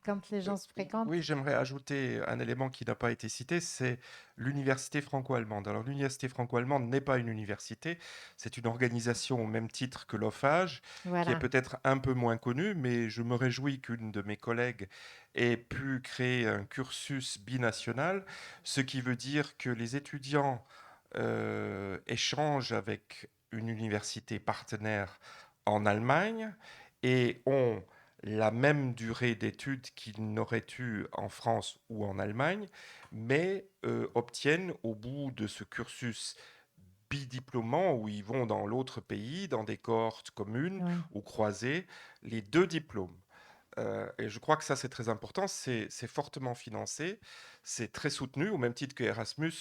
quand les gens se fréquentent. Oui, j'aimerais ajouter un élément qui n'a pas été cité, c'est l'université franco-allemande. Alors, l'université franco-allemande n'est pas une université, c'est une organisation au même titre que l'OFAGE, qui est Voilà. peut-être un peu moins connue, mais je me réjouis qu'une de mes collègues ait pu créer un cursus binational, ce qui veut dire que les étudiants échangent avec une université partenaire en Allemagne et ont la même durée d'études qu'ils n'auraient eu en France ou en Allemagne, mais obtiennent au bout de ce cursus bidiplômant où ils vont dans l'autre pays, dans des cohortes communes Oui. ou croisées, les deux diplômes. Et je crois que ça, c'est très important. C'est fortement financé, c'est très soutenu, au même titre que Erasmus,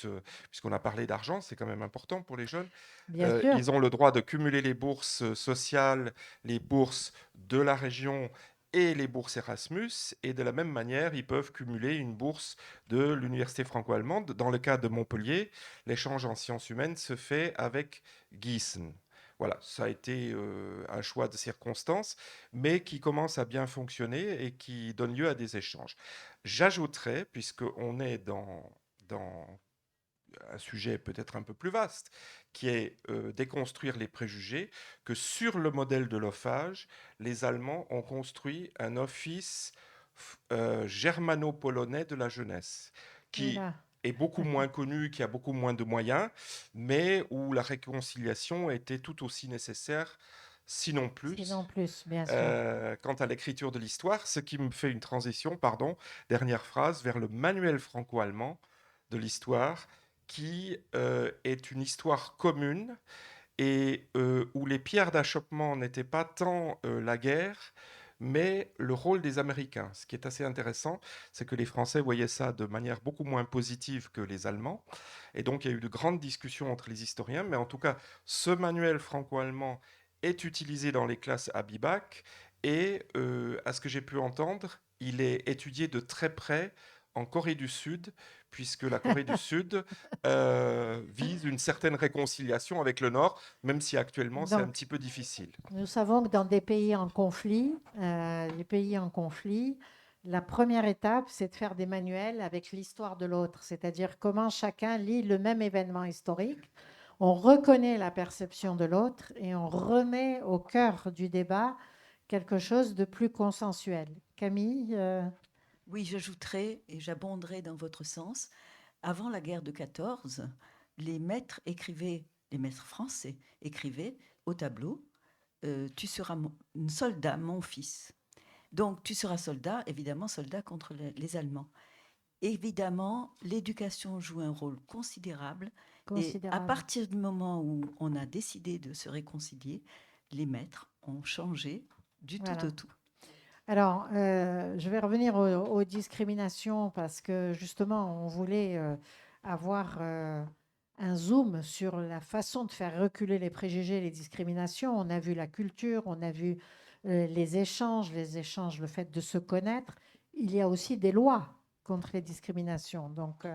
puisqu'on a parlé d'argent, c'est quand même important pour les jeunes. Bien sûr. Ils ont le droit de cumuler les bourses sociales, les bourses de la région et les bourses Erasmus. Et de la même manière, ils peuvent cumuler une bourse de l'université franco-allemande. Dans le cas de Montpellier, l'échange en sciences humaines se fait avec Gießen. Voilà, ça a été un choix de circonstances, mais qui commence à bien fonctionner et qui donne lieu à des échanges. J'ajouterais, puisqu'on est dans un sujet peut-être un peu plus vaste, qui est déconstruire les préjugés, que sur le modèle de l'OFAGE, les Allemands ont construit un office germano-polonais de la jeunesse, qui Oula. est beaucoup moins connu, qui a beaucoup moins de moyens, mais où la réconciliation était tout aussi nécessaire, sinon Sinon plus. plus, bien sûr. Quant à l'écriture de l'histoire, ce qui me fait une transition, pardon, dernière phrase, vers le manuel franco-allemand de l'histoire, qui est une histoire commune et où les pierres d'achoppement n'étaient pas tant la guerre, mais le rôle des Américains. Ce qui est assez intéressant, c'est que les Français voyaient ça de manière beaucoup moins positive que les Allemands. Et donc, il y a eu de grandes discussions entre les historiens. Mais en tout cas, ce manuel franco-allemand est utilisé dans les classes à Bibac. Et à ce que j'ai pu entendre, il est étudié de très près en Corée du Sud, puisque la Corée du Sud vise une certaine réconciliation avec le Nord, même si actuellement c'est un Donc, petit peu difficile. nous savons que dans des pays en conflit, les pays en conflit, la première étape, c'est de faire des manuels avec l'histoire de l'autre, c'est-à-dire comment chacun lit le même événement historique. On reconnaît la perception de l'autre et on remet au cœur du débat quelque chose de plus consensuel. Camille, Oui, j'ajouterai et j'abonderai dans votre sens. Avant la guerre de 14, les maîtres écrivaient, les maîtres français écrivaient au tableau, tu seras soldat, mon fils. Donc, tu seras soldat, évidemment, soldat contre les Allemands. Évidemment, l'éducation joue un rôle considérable. Et à considérable. partir du moment où on a décidé de se réconcilier, les maîtres ont changé du tout Voilà. au tout. Alors, je vais revenir aux discriminations parce que justement, on voulait avoir un zoom sur la façon de faire reculer les préjugés et les discriminations. On a vu la culture, on a vu les échanges, le fait de se connaître. Il y a aussi des lois contre les discriminations. Donc,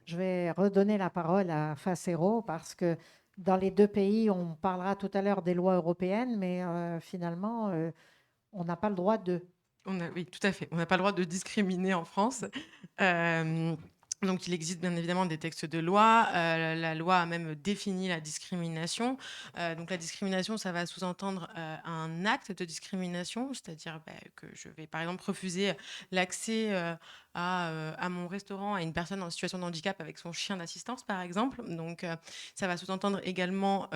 je vais redonner la parole à Facero parce que dans les deux pays, on parlera tout à l'heure des lois européennes, mais finalement, on n'a pas le droit de. Oui, tout à fait. On n'a pas le droit de discriminer en France. Euh, donc, il existe bien évidemment des textes de loi. La loi a même défini la discrimination. Donc, la discrimination, ça va sous-entendre un acte de discrimination, c'est-à-dire que je vais, par exemple, refuser l'accès à mon restaurant à une personne en situation de handicap avec son chien d'assistance, par exemple. Donc, ça va sous-entendre également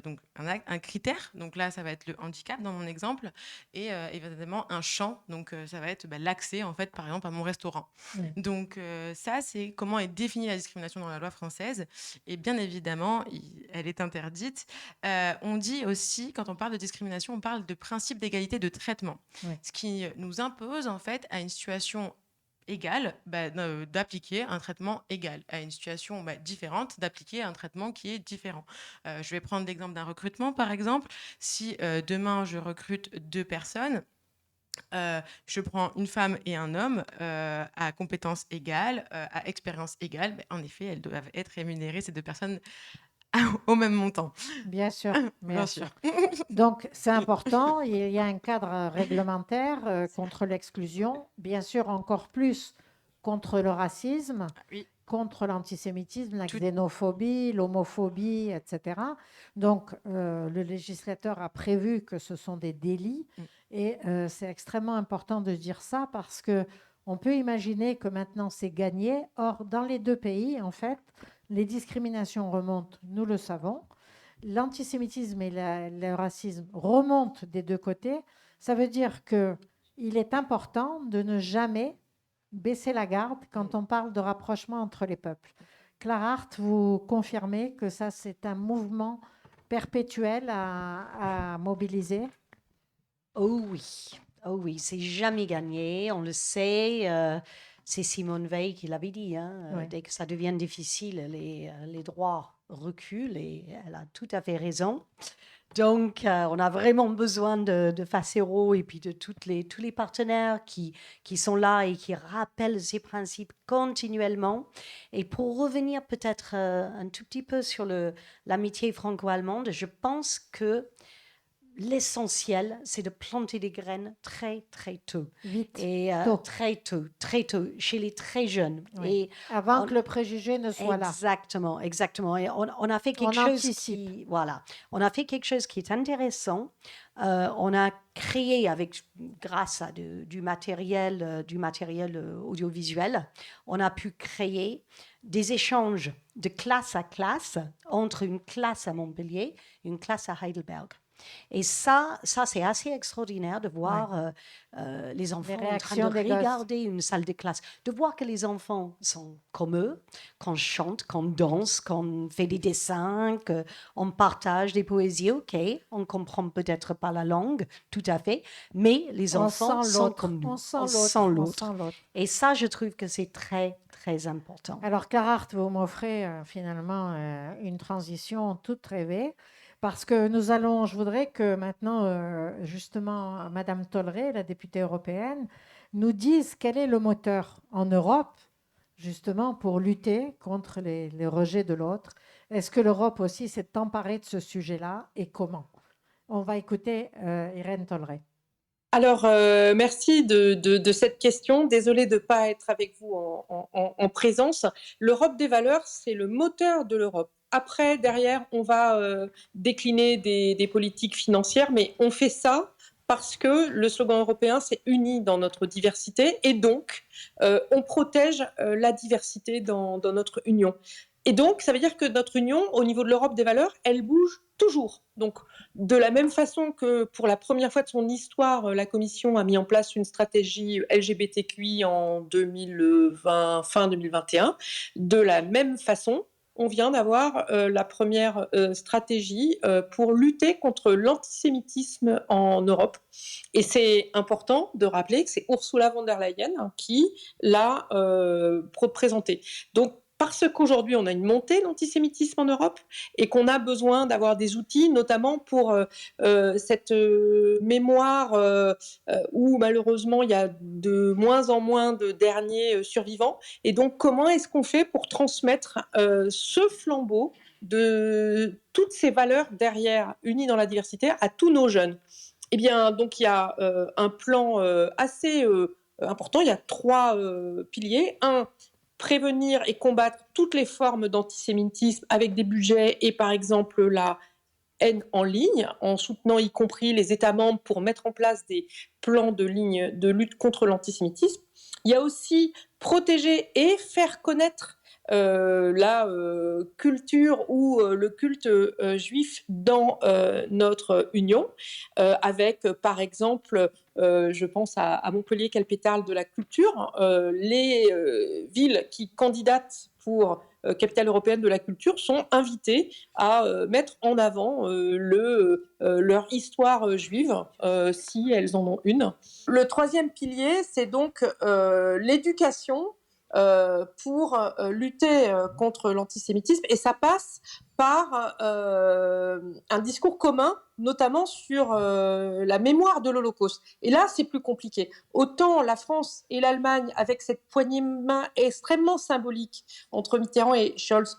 donc un critère. Donc là, ça va être le handicap dans mon exemple et évidemment un champ. Donc, ça va être l'accès, en fait, par exemple, à mon restaurant. Oui. Donc, ça, c'est comment est définie la discrimination dans la loi française. Et bien évidemment, elle est interdite. On dit aussi, quand on parle de discrimination, on parle de principe d'égalité de traitement. Oui. Ce qui nous impose, en fait, à une situation égale, d'appliquer un traitement égal. À une situation différente, d'appliquer un traitement qui est différent. Je vais prendre l'exemple d'un recrutement, par exemple. Si demain, je recrute 2 personnes, je prends une femme et un homme à compétences égales, à expérience égale, en effet, elles doivent être rémunérées, ces 2 personnes, au même montant. Bien sûr, bien Bien sûr. sûr. Donc, c'est important. Il y a un cadre réglementaire contre l'exclusion, bien sûr encore plus contre le racisme, Oui. contre l'antisémitisme, la Tout- xénophobie, l'homophobie, etc. Donc, le législateur a prévu que ce sont des délits Mm. et c'est extrêmement important de dire ça parce que on peut imaginer que maintenant c'est gagné. Or, dans les deux pays, en fait, les discriminations remontent, nous le savons. L'antisémitisme et le racisme remontent des deux côtés. Ça veut dire qu'il est important de ne jamais baisser la garde quand on parle de rapprochement entre les peuples. Clara Hart, vous confirmez que ça, c'est un mouvement perpétuel à mobiliser? Oh oui, c'est jamais gagné, on le sait. C'est Simone Veil qui l'avait dit, hein, Oui. dès que ça devient difficile, les droits reculent et elle a tout à fait raison. Donc, on a vraiment besoin de Facero et puis de tous les partenaires qui sont là et qui rappellent ces principes continuellement. Et pour revenir peut-être un tout petit peu sur l'amitié franco-allemande, je pense que l'essentiel, c'est de planter des graines très, très tôt. Vite, Et tôt. très tôt, chez les très jeunes. Oui. Et Avant on- que le préjugé ne soit là. Exactement, exactement. Et on a fait On quelque chose anticipe. voilà, on a fait quelque chose qui est intéressant. On a créé grâce à du matériel audiovisuel, on a pu créer des échanges de classe à classe entre une classe à Montpellier et une classe à Heidelberg. Et ça c'est assez extraordinaire de voir les enfants en train de réactions des gosses. regarder une salle de classe, de voir que les enfants sont comme eux, qu'on chante, qu'on danse, qu'on fait des dessins, qu'on partage des poésies. Ok, on comprend peut-être pas la langue, tout à fait, mais les On enfants sent sont l'autre. comme nous. On sent On l'autre. sent On l'autre. sent l'autre. Et ça, je trouve que c'est très, très important. Alors, Clara Hart, vous m'offrez finalement une transition toute rêvée parce que je voudrais que maintenant, justement, Madame Tolleret, la députée européenne, nous dise quel est le moteur en Europe, justement, pour lutter contre les rejets de l'autre. Est-ce que l'Europe aussi s'est emparée de ce sujet-là et comment? On va écouter Irène Tolleret. Alors, merci de cette question. Désolée de ne pas être avec vous en présence. L'Europe des valeurs, c'est le moteur de l'Europe. Après, derrière, on va décliner des politiques financières, mais on fait ça parce que le slogan européen, c'est uni dans notre diversité, et donc on protège la diversité dans notre union. Et donc, ça veut dire que notre union, au niveau de l'Europe des valeurs, elle bouge toujours. Donc, de la même façon que pour la première fois de son histoire, la Commission a mis en place une stratégie LGBTQI en 2020, fin 2021, de la même façon, on vient d'avoir la première stratégie pour lutter contre l'antisémitisme en Europe. Et c'est important de rappeler que c'est Ursula von der Leyen qui l'a présenté. Donc, parce qu'aujourd'hui, on a une montée de l'antisémitisme en Europe et qu'on a besoin d'avoir des outils, notamment pour cette mémoire où malheureusement il y a de moins en moins de derniers survivants. Et donc, comment est-ce qu'on fait pour transmettre ce flambeau de toutes ces valeurs derrière, unies dans la diversité, à tous nos jeunes? Eh bien, donc il y a un plan assez important. Il y a 3 piliers. Un, prévenir et combattre toutes les formes d'antisémitisme avec des budgets et par exemple la haine en ligne, en soutenant y compris les États membres pour mettre en place des plans de ligne de lutte contre l'antisémitisme. Il y a aussi protéger et faire connaître la culture ou le culte juif dans notre union, avec par exemple, je pense à Montpellier, capitale de la culture, les villes qui candidatent pour capitale européenne de la culture sont invitées à mettre en avant leur histoire juive, si elles en ont une. Le 3e pilier, c'est donc l'éducation pour lutter contre l'antisémitisme, et ça passe par un discours commun, notamment sur la mémoire de l'Holocauste. Et là, c'est plus compliqué. Autant la France et l'Allemagne, avec cette poignée de main extrêmement symbolique entre Mitterrand et Scholz,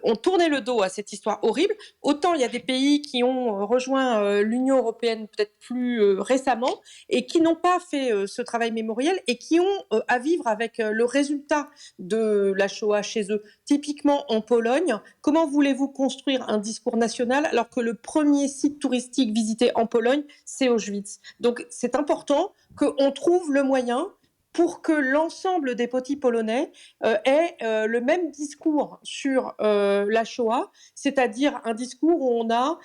ont tourné le dos à cette histoire horrible, autant il y a des pays qui ont rejoint l'Union européenne peut-être plus récemment et qui n'ont pas fait ce travail mémoriel et qui ont à vivre avec le résultat de la Shoah chez eux. Typiquement en Pologne, comment voulez-vous construire un discours national alors que le premier site touristique visité en Pologne, c'est Auschwitz? Donc c'est important qu'on trouve le moyen pour que l'ensemble des petits Polonais aient le même discours sur la Shoah, c'est-à-dire un discours où on a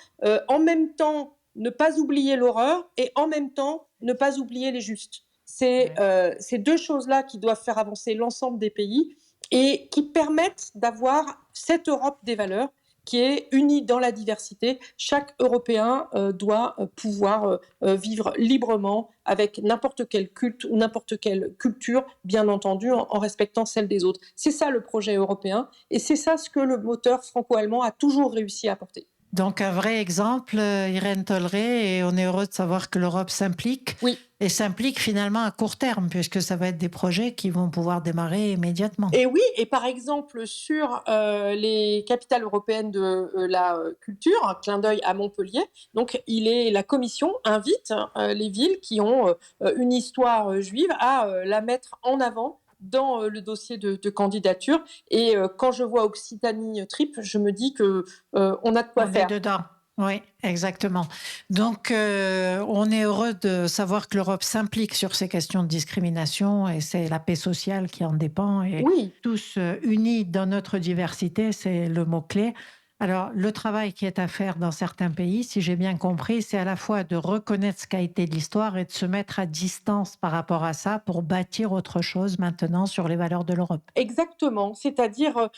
en même temps ne pas oublier l'horreur et en même temps ne pas oublier les justes. C'est ces 2 choses-là qui doivent faire avancer l'ensemble des pays et qui permettent d'avoir cette Europe des valeurs qui est unie dans la diversité. Chaque Européen doit pouvoir vivre librement avec n'importe quel culte ou n'importe quelle culture, bien entendu, en respectant celle des autres. C'est ça le projet européen et c'est ça ce que le moteur franco-allemand a toujours réussi à apporter. Donc, un vrai exemple, Irène Tolleré, et on est heureux de savoir que l'Europe s'implique. Oui. Et s'implique finalement à court terme, puisque ça va être des projets qui vont pouvoir démarrer immédiatement. Et oui, et par exemple, sur les capitales européennes de la culture, un clin d'œil à Montpellier, donc la Commission invite les villes qui ont une histoire juive à la mettre en avant dans le dossier de candidature. Et quand je vois Occitanie Trip, je me dis qu'on a de quoi faire. On est dedans. Oui, exactement. Donc, on est heureux de savoir que l'Europe s'implique sur ces questions de discrimination et c'est la paix sociale qui en dépend. Et Oui. tous unis dans notre diversité, c'est le mot-clé. Alors, le travail qui est à faire dans certains pays, si j'ai bien compris, c'est à la fois de reconnaître ce qu'a été l'histoire et de se mettre à distance par rapport à ça pour bâtir autre chose maintenant sur les valeurs de l'Europe. Exactement, c'est-à-dire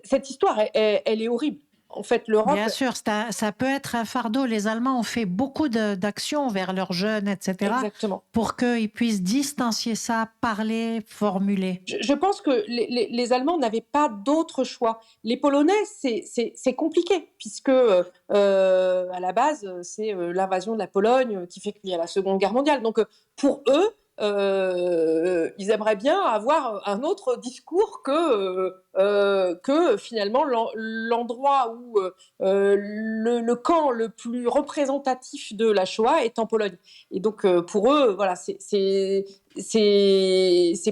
cette histoire, elle est horrible. En fait, l'Europe... Bien sûr, ça peut être un fardeau. Les Allemands ont fait beaucoup d'actions vers leurs jeunes, etc. Exactement. Pour qu'ils puissent distancier ça, parler, formuler. Je pense que les Allemands n'avaient pas d'autre choix. Les Polonais, c'est compliqué, puisque à la base, c'est l'invasion de la Pologne qui fait qu'il y a la Seconde Guerre mondiale. Donc, pour eux, ils aimeraient bien avoir un autre discours que finalement l'endroit où le camp le plus représentatif de la Shoah est en Pologne. Et donc pour eux, voilà, c'est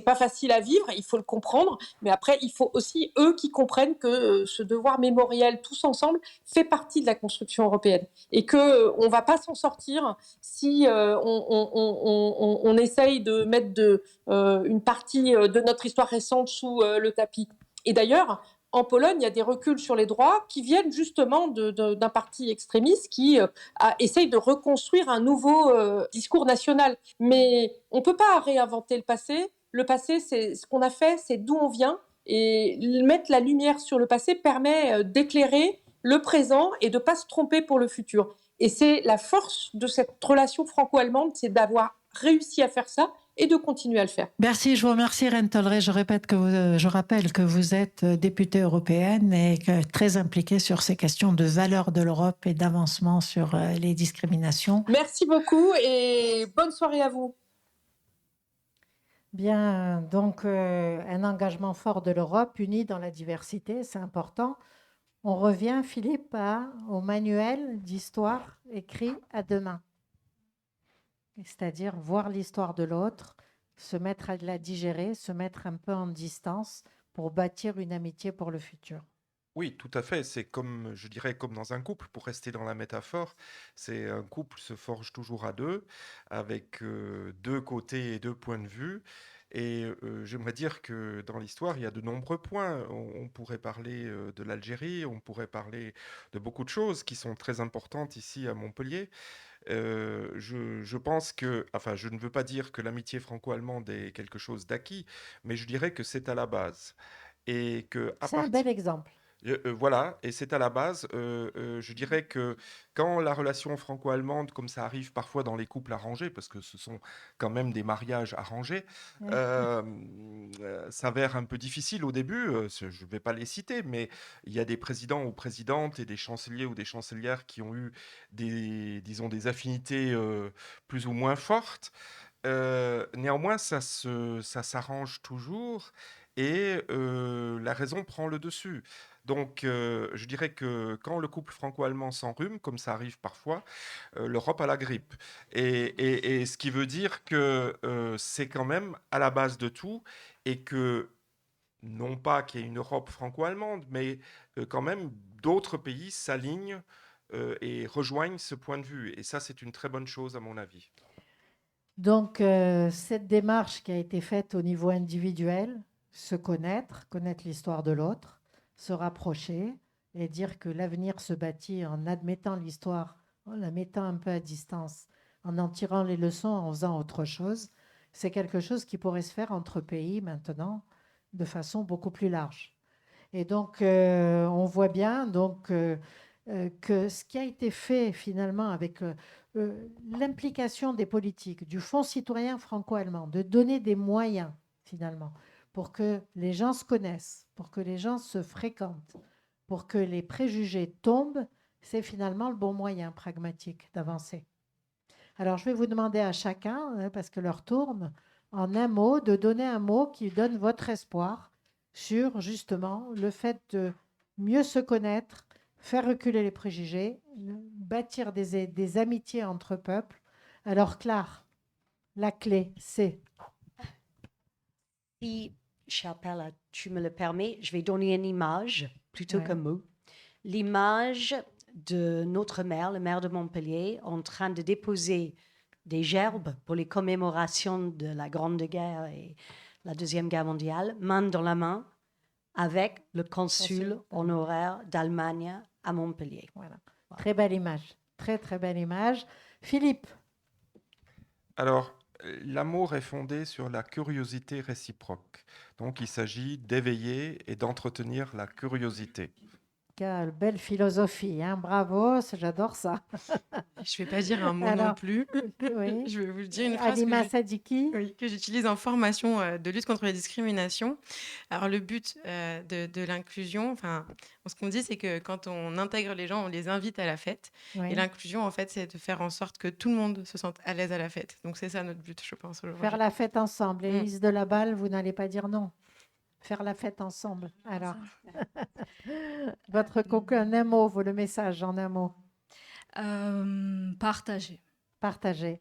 pas facile à vivre, il faut le comprendre, mais après il faut aussi eux qui comprennent que ce devoir mémoriel tous ensemble fait partie de la construction européenne et que on va pas s'en sortir si on essaye de mettre une partie de notre histoire récente sous le tapis. Et d'ailleurs, en Pologne, il y a des reculs sur les droits qui viennent justement d'un parti extrémiste qui essaye de reconstruire un nouveau discours national. Mais on ne peut pas réinventer le passé Le passé, c'est ce qu'on a fait, c'est d'où on vient. Et mettre la lumière sur le passé permet d'éclairer le présent et de ne pas se tromper pour le futur. Et c'est la force de cette relation franco-allemande, c'est d'avoir réussi à faire ça et de continuer à le faire. Merci, je vous remercie, Reine Tolleret. Je rappelle que vous êtes députée européenne et très impliquée sur ces questions de valeur de l'Europe et d'avancement sur les discriminations. Merci beaucoup et bonne soirée à vous. Bien, donc un engagement fort de l'Europe unie dans la diversité, c'est important. On revient, Philippe, au manuel d'histoire écrit à deux mains. C'est-à-dire voir l'histoire de l'autre, se mettre à la digérer, se mettre un peu en distance pour bâtir une amitié pour le futur. Oui, tout à fait. C'est comme, je dirais, comme dans un couple, pour rester dans la métaphore, c'est un couple se forge toujours à deux, avec deux côtés et deux points de vue. Et j'aimerais dire que dans l'histoire, il y a de nombreux points. On pourrait parler de l'Algérie, on pourrait parler de beaucoup de choses qui sont très importantes ici à Montpellier. Je pense que, enfin, je ne veux pas dire que l'amitié franco-allemande est quelque chose d'acquis, mais je dirais que c'est à la base. Et que à C'est un bel exemple. Voilà, et c'est à la base, je dirais que quand la relation franco-allemande, comme ça arrive parfois dans les couples arrangés, parce que ce sont quand même des mariages arrangés, Ouais. s'avère un peu difficile au début. Je ne vais pas les citer, mais il y a des présidents ou présidentes et des chanceliers ou des chancelières qui ont eu disons, des affinités plus ou moins fortes. Néanmoins, ça s'arrange toujours et la raison prend le dessus. Donc, je dirais que quand le couple franco-allemand s'enrhume, comme ça arrive parfois, l'Europe a la grippe. Et ce qui veut dire que c'est quand même à la base de tout et que non pas qu'il y ait une Europe franco-allemande, mais quand même d'autres pays s'alignent et rejoignent ce point de vue. Et ça, c'est une très bonne chose à mon avis. Donc, cette démarche qui a été faite au niveau individuel, se connaître l'histoire de l'autre, se rapprocher et dire que l'avenir se bâtit en admettant l'histoire, en la mettant un peu à distance, en tirant les leçons, en faisant autre chose, c'est quelque chose qui pourrait se faire entre pays maintenant de façon beaucoup plus large. Et donc, on voit bien que ce qui a été fait finalement avec l'implication des politiques, du Fonds citoyen franco-allemand, de donner des moyens finalement pour que les gens se connaissent, pour que les gens se fréquentent, pour que les préjugés tombent, c'est finalement le bon moyen pragmatique d'avancer. Alors, je vais vous demander à chacun, parce que l'heure tourne, en un mot, de donner un mot qui donne votre espoir sur justement le fait de mieux se connaître, faire reculer les préjugés, bâtir des amitiés entre peuples. Alors, Claire, la clé, c'est... Si, chère Perla, tu me le permets, je vais donner une image plutôt qu'un mot. L'image de notre maire, le maire de Montpellier, en train de déposer des gerbes pour les commémorations de la Grande Guerre et la Deuxième Guerre mondiale, main dans la main, avec le consul honoraire d'Allemagne à Montpellier. Voilà. Très belle image. Très, très belle image. Philippe. Alors, l'amour est fondé sur la curiosité réciproque. Donc, il s'agit d'éveiller et d'entretenir la curiosité. Quelle belle philosophie, hein. Bravo, j'adore ça. Je ne vais pas dire un mot non plus. Oui. Je vais vous dire une phrase Halima Sadiki. que j'utilise en formation de lutte contre les discriminations. Alors, le but de l'inclusion, ce qu'on dit, c'est que quand on intègre les gens, on les invite à la fête. Oui. Et l'inclusion, en fait, c'est de faire en sorte que tout le monde se sente à l'aise à la fête. Donc, c'est ça notre but, je pense, aujourd'hui. Faire la fête ensemble. Élise de la Balle, vous n'allez pas dire non. Faire la fête ensemble. Alors, votre coquin, en un mot, le message en un mot. Partager. Partager.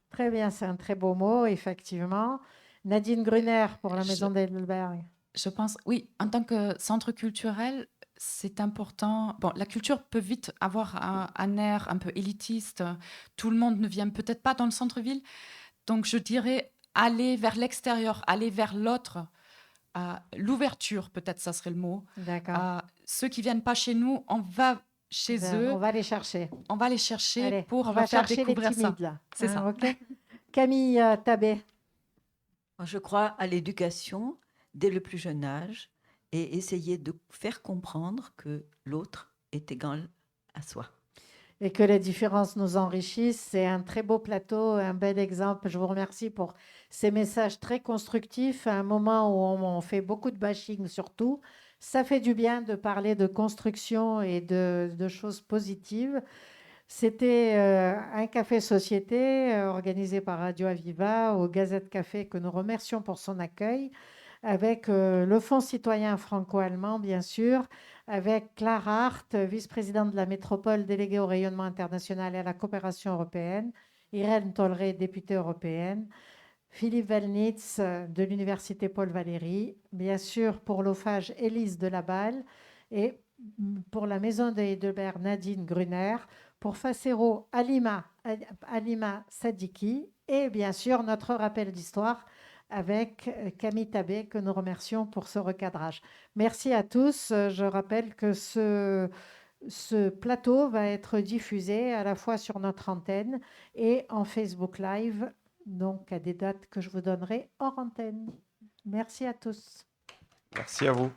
Très bien, c'est un très beau mot, effectivement. Nadine Gruner pour la Maison d'Heidelberg. Je pense, oui, en tant que centre culturel, c'est important. Bon, la culture peut vite avoir un air un peu élitiste. Tout le monde ne vient peut-être pas dans le centre-ville. Donc, je dirais aller vers l'extérieur, aller vers l'autre. L'ouverture, peut-être, ça serait le mot. D'accord. Ceux qui viennent pas chez nous, on va chez eux. On va les chercher. On va les chercher. Allez, pour on va faire chercher découvrir les timides, ça. là. C'est ça. Okay. Camille Tabé. Moi, je crois à l'éducation dès le plus jeune âge et essayer de faire comprendre que l'autre est égal à soi. Et que les différences nous enrichissent. C'est un très beau plateau, un bel exemple. Je vous remercie pour ces messages très constructifs à un moment où on fait beaucoup de bashing surtout. Ça fait du bien de parler de construction et de choses positives. C'était un café société organisé par Radio Aviva au Gazette Café que nous remercions pour son accueil, avec le Fonds citoyen franco-allemand, bien sûr, avec Clara Hart, vice-présidente de la métropole déléguée au rayonnement international et à la coopération européenne, Irène Tolleret, députée européenne, Philippe Wellnitz de l'Université Paul Valéry, bien sûr pour l'OFAGE, Élise Delaballe, et pour la Maison de Heidelberg, Nadine Gruner, pour Facero, Alima Sadiki, et bien sûr notre rappel d'histoire avec Camille Tabé, que nous remercions pour ce recadrage. Merci à tous. Je rappelle que ce plateau va être diffusé à la fois sur notre antenne et en Facebook Live, donc à des dates que je vous donnerai hors antenne. Merci à tous. Merci à vous.